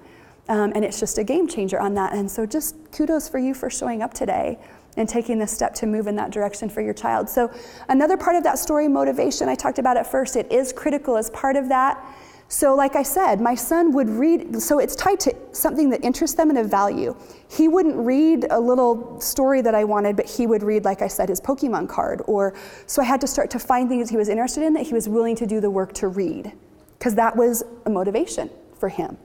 A: And it's just a game changer on that. And so just kudos for you for showing up today and taking this step to move in that direction for your child. So another part of that story, motivation, I talked about it first, it is critical as part of that. So like I said, my son would read, so it's tied to something that interests them and a value. He wouldn't read a little story that I wanted, but he would read, like I said, his Pokemon card. So I had to start to find things he was interested in that he was willing to do the work to read, because that was a motivation for him.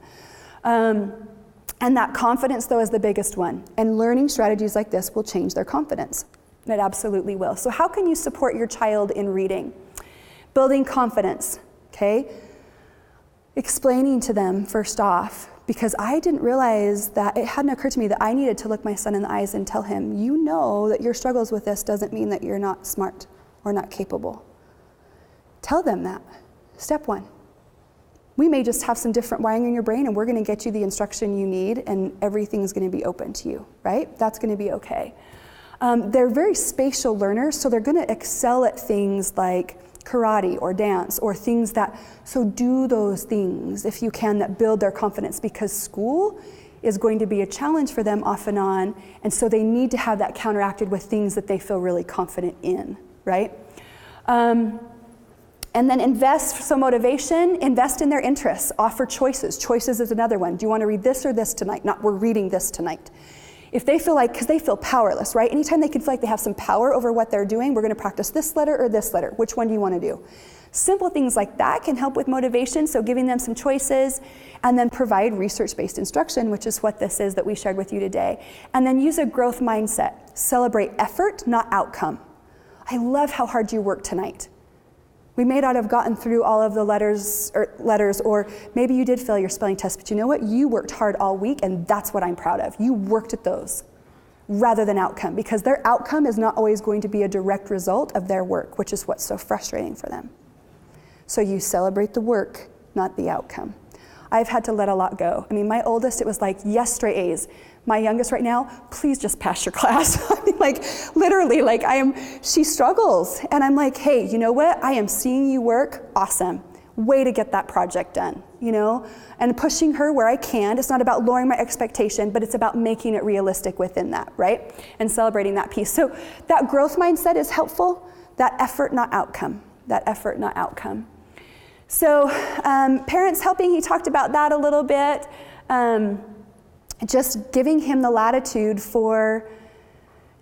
A: And that confidence, though, is the biggest one. And learning strategies like this will change their confidence. It absolutely will. So how can you support your child in reading? Building confidence, okay? explaining to them first off, because I didn't realize that, it hadn't occurred to me that I needed to look my son in the eyes and tell him, you know that your struggles with this doesn't mean that you're not smart or not capable. Tell them that. Step one. We may just have some different wiring in your brain, and we're going to get you the instruction you need, and everything's going to be open to you, right? That's going to be okay. They're very spatial learners, so they're going to excel at things like karate or dance or things that, so do those things if you can that build their confidence, because school is going to be a challenge for them off and on, and so they need to have that counteracted with things that they feel really confident in, right? And then invest, so motivation, invest in their interests, offer choices. Choices is another one. Do you want to read this or this tonight? Not, we're reading this tonight. If they feel like, because they feel powerless, right? Anytime they can feel like they have some power over what they're doing, we're going to practice this letter or this letter. Which one do you want to do? Simple things like that can help with motivation, so giving them some choices, and then provide research-based instruction, which is what this is that we shared with you today. And then use a growth mindset. Celebrate effort, not outcome. I love how hard you worked tonight. We may not have gotten through all of the letters, or maybe you did fail your spelling test, but you know what? You worked hard all week, and that's what I'm proud of. You worked at those rather than outcome, because their outcome is not always going to be a direct result of their work, which is what's so frustrating for them. So you celebrate the work, not the outcome. I've had to let a lot go. I mean, my oldest, it was like, yes, straight A's. My youngest right now, please just pass your class. I mean, like, literally, like, she struggles. And I'm like, hey, you know what? I am seeing you work, awesome. Way to get that project done, you know? And pushing her where I can. It's not about lowering my expectation, but it's about making it realistic within that, right? And celebrating that piece. So that growth mindset is helpful. That effort, not outcome. That effort, not outcome. So parents helping, he talked about that a little bit. Just giving him the latitude for,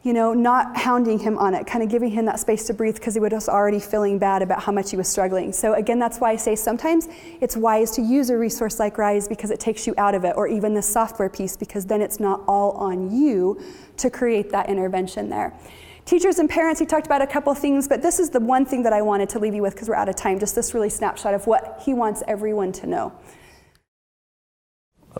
A: you know, not hounding him on it, kind of giving him that space to breathe, because he was already feeling bad about how much he was struggling. So again, that's why I say sometimes it's wise to use a resource like Rise, because it takes you out of it, or even the software piece, because then it's not all on you to create that intervention there. Teachers and parents, he talked about a couple things, but this is the one thing that I wanted to leave you with, because we're out of time, just this really snapshot of what he wants everyone to know.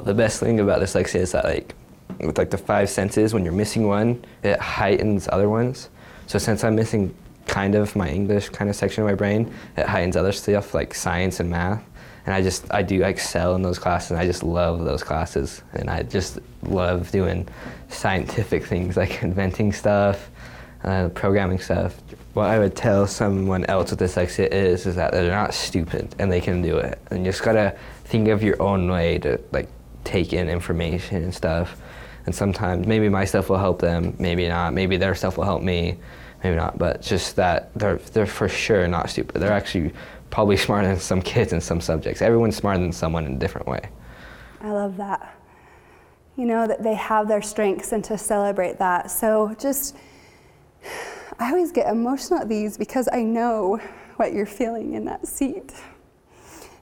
B: The best thing about dyslexia is that, like, with like the 5 senses, when you're missing one, it heightens other ones. So since I'm missing kind of my English kind of section of my brain, it heightens other stuff like science and math. And I do excel in those classes, and I just love those classes. And I just love doing scientific things like inventing stuff, programming stuff. What I would tell someone else with dyslexia is that they're not stupid and they can do it. And you just gotta think of your own way to like take in information and stuff. And sometimes maybe my stuff will help them, maybe not. Maybe their stuff will help me, maybe not. But just that they're for sure not stupid. They're actually probably smarter than some kids in some subjects. Everyone's smarter than someone in a different way.
A: I love that. You know, that they have their strengths, and to celebrate that. So just, I always get emotional at these because I know what you're feeling in that seat.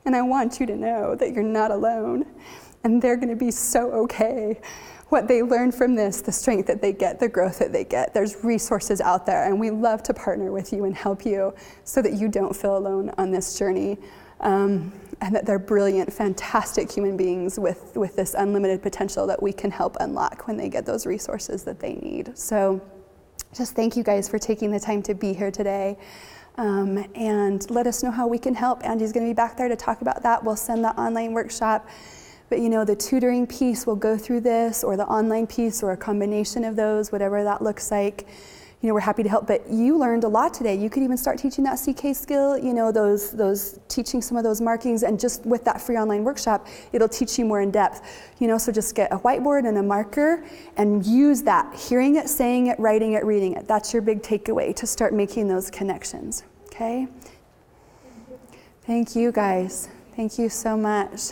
A: And I want you to know that you're not alone, and they're going to be so okay. What they learn from this, the strength that they get, the growth that they get, there's resources out there, and we love to partner with you and help you so that you don't feel alone on this journey, and that they're brilliant, fantastic human beings with this unlimited potential that we can help unlock when they get those resources that they need. So just thank you guys for taking the time to be here today. And let us know how we can help. Angie's going to be back there to talk about that. We'll send the online workshop. But you know, the tutoring piece will go through this, or the online piece, or a combination of those, whatever that looks like. You know, we're happy to help. But you learned a lot today. You could even start teaching that CK skill, you know, those teaching some of those markings, and just with that free online workshop, it'll teach you more in depth. You know, so just get a whiteboard and a marker and use that, hearing it, saying it, writing it, reading it. That's your big takeaway, to start making those connections, okay? Thank you guys. Thank you so much.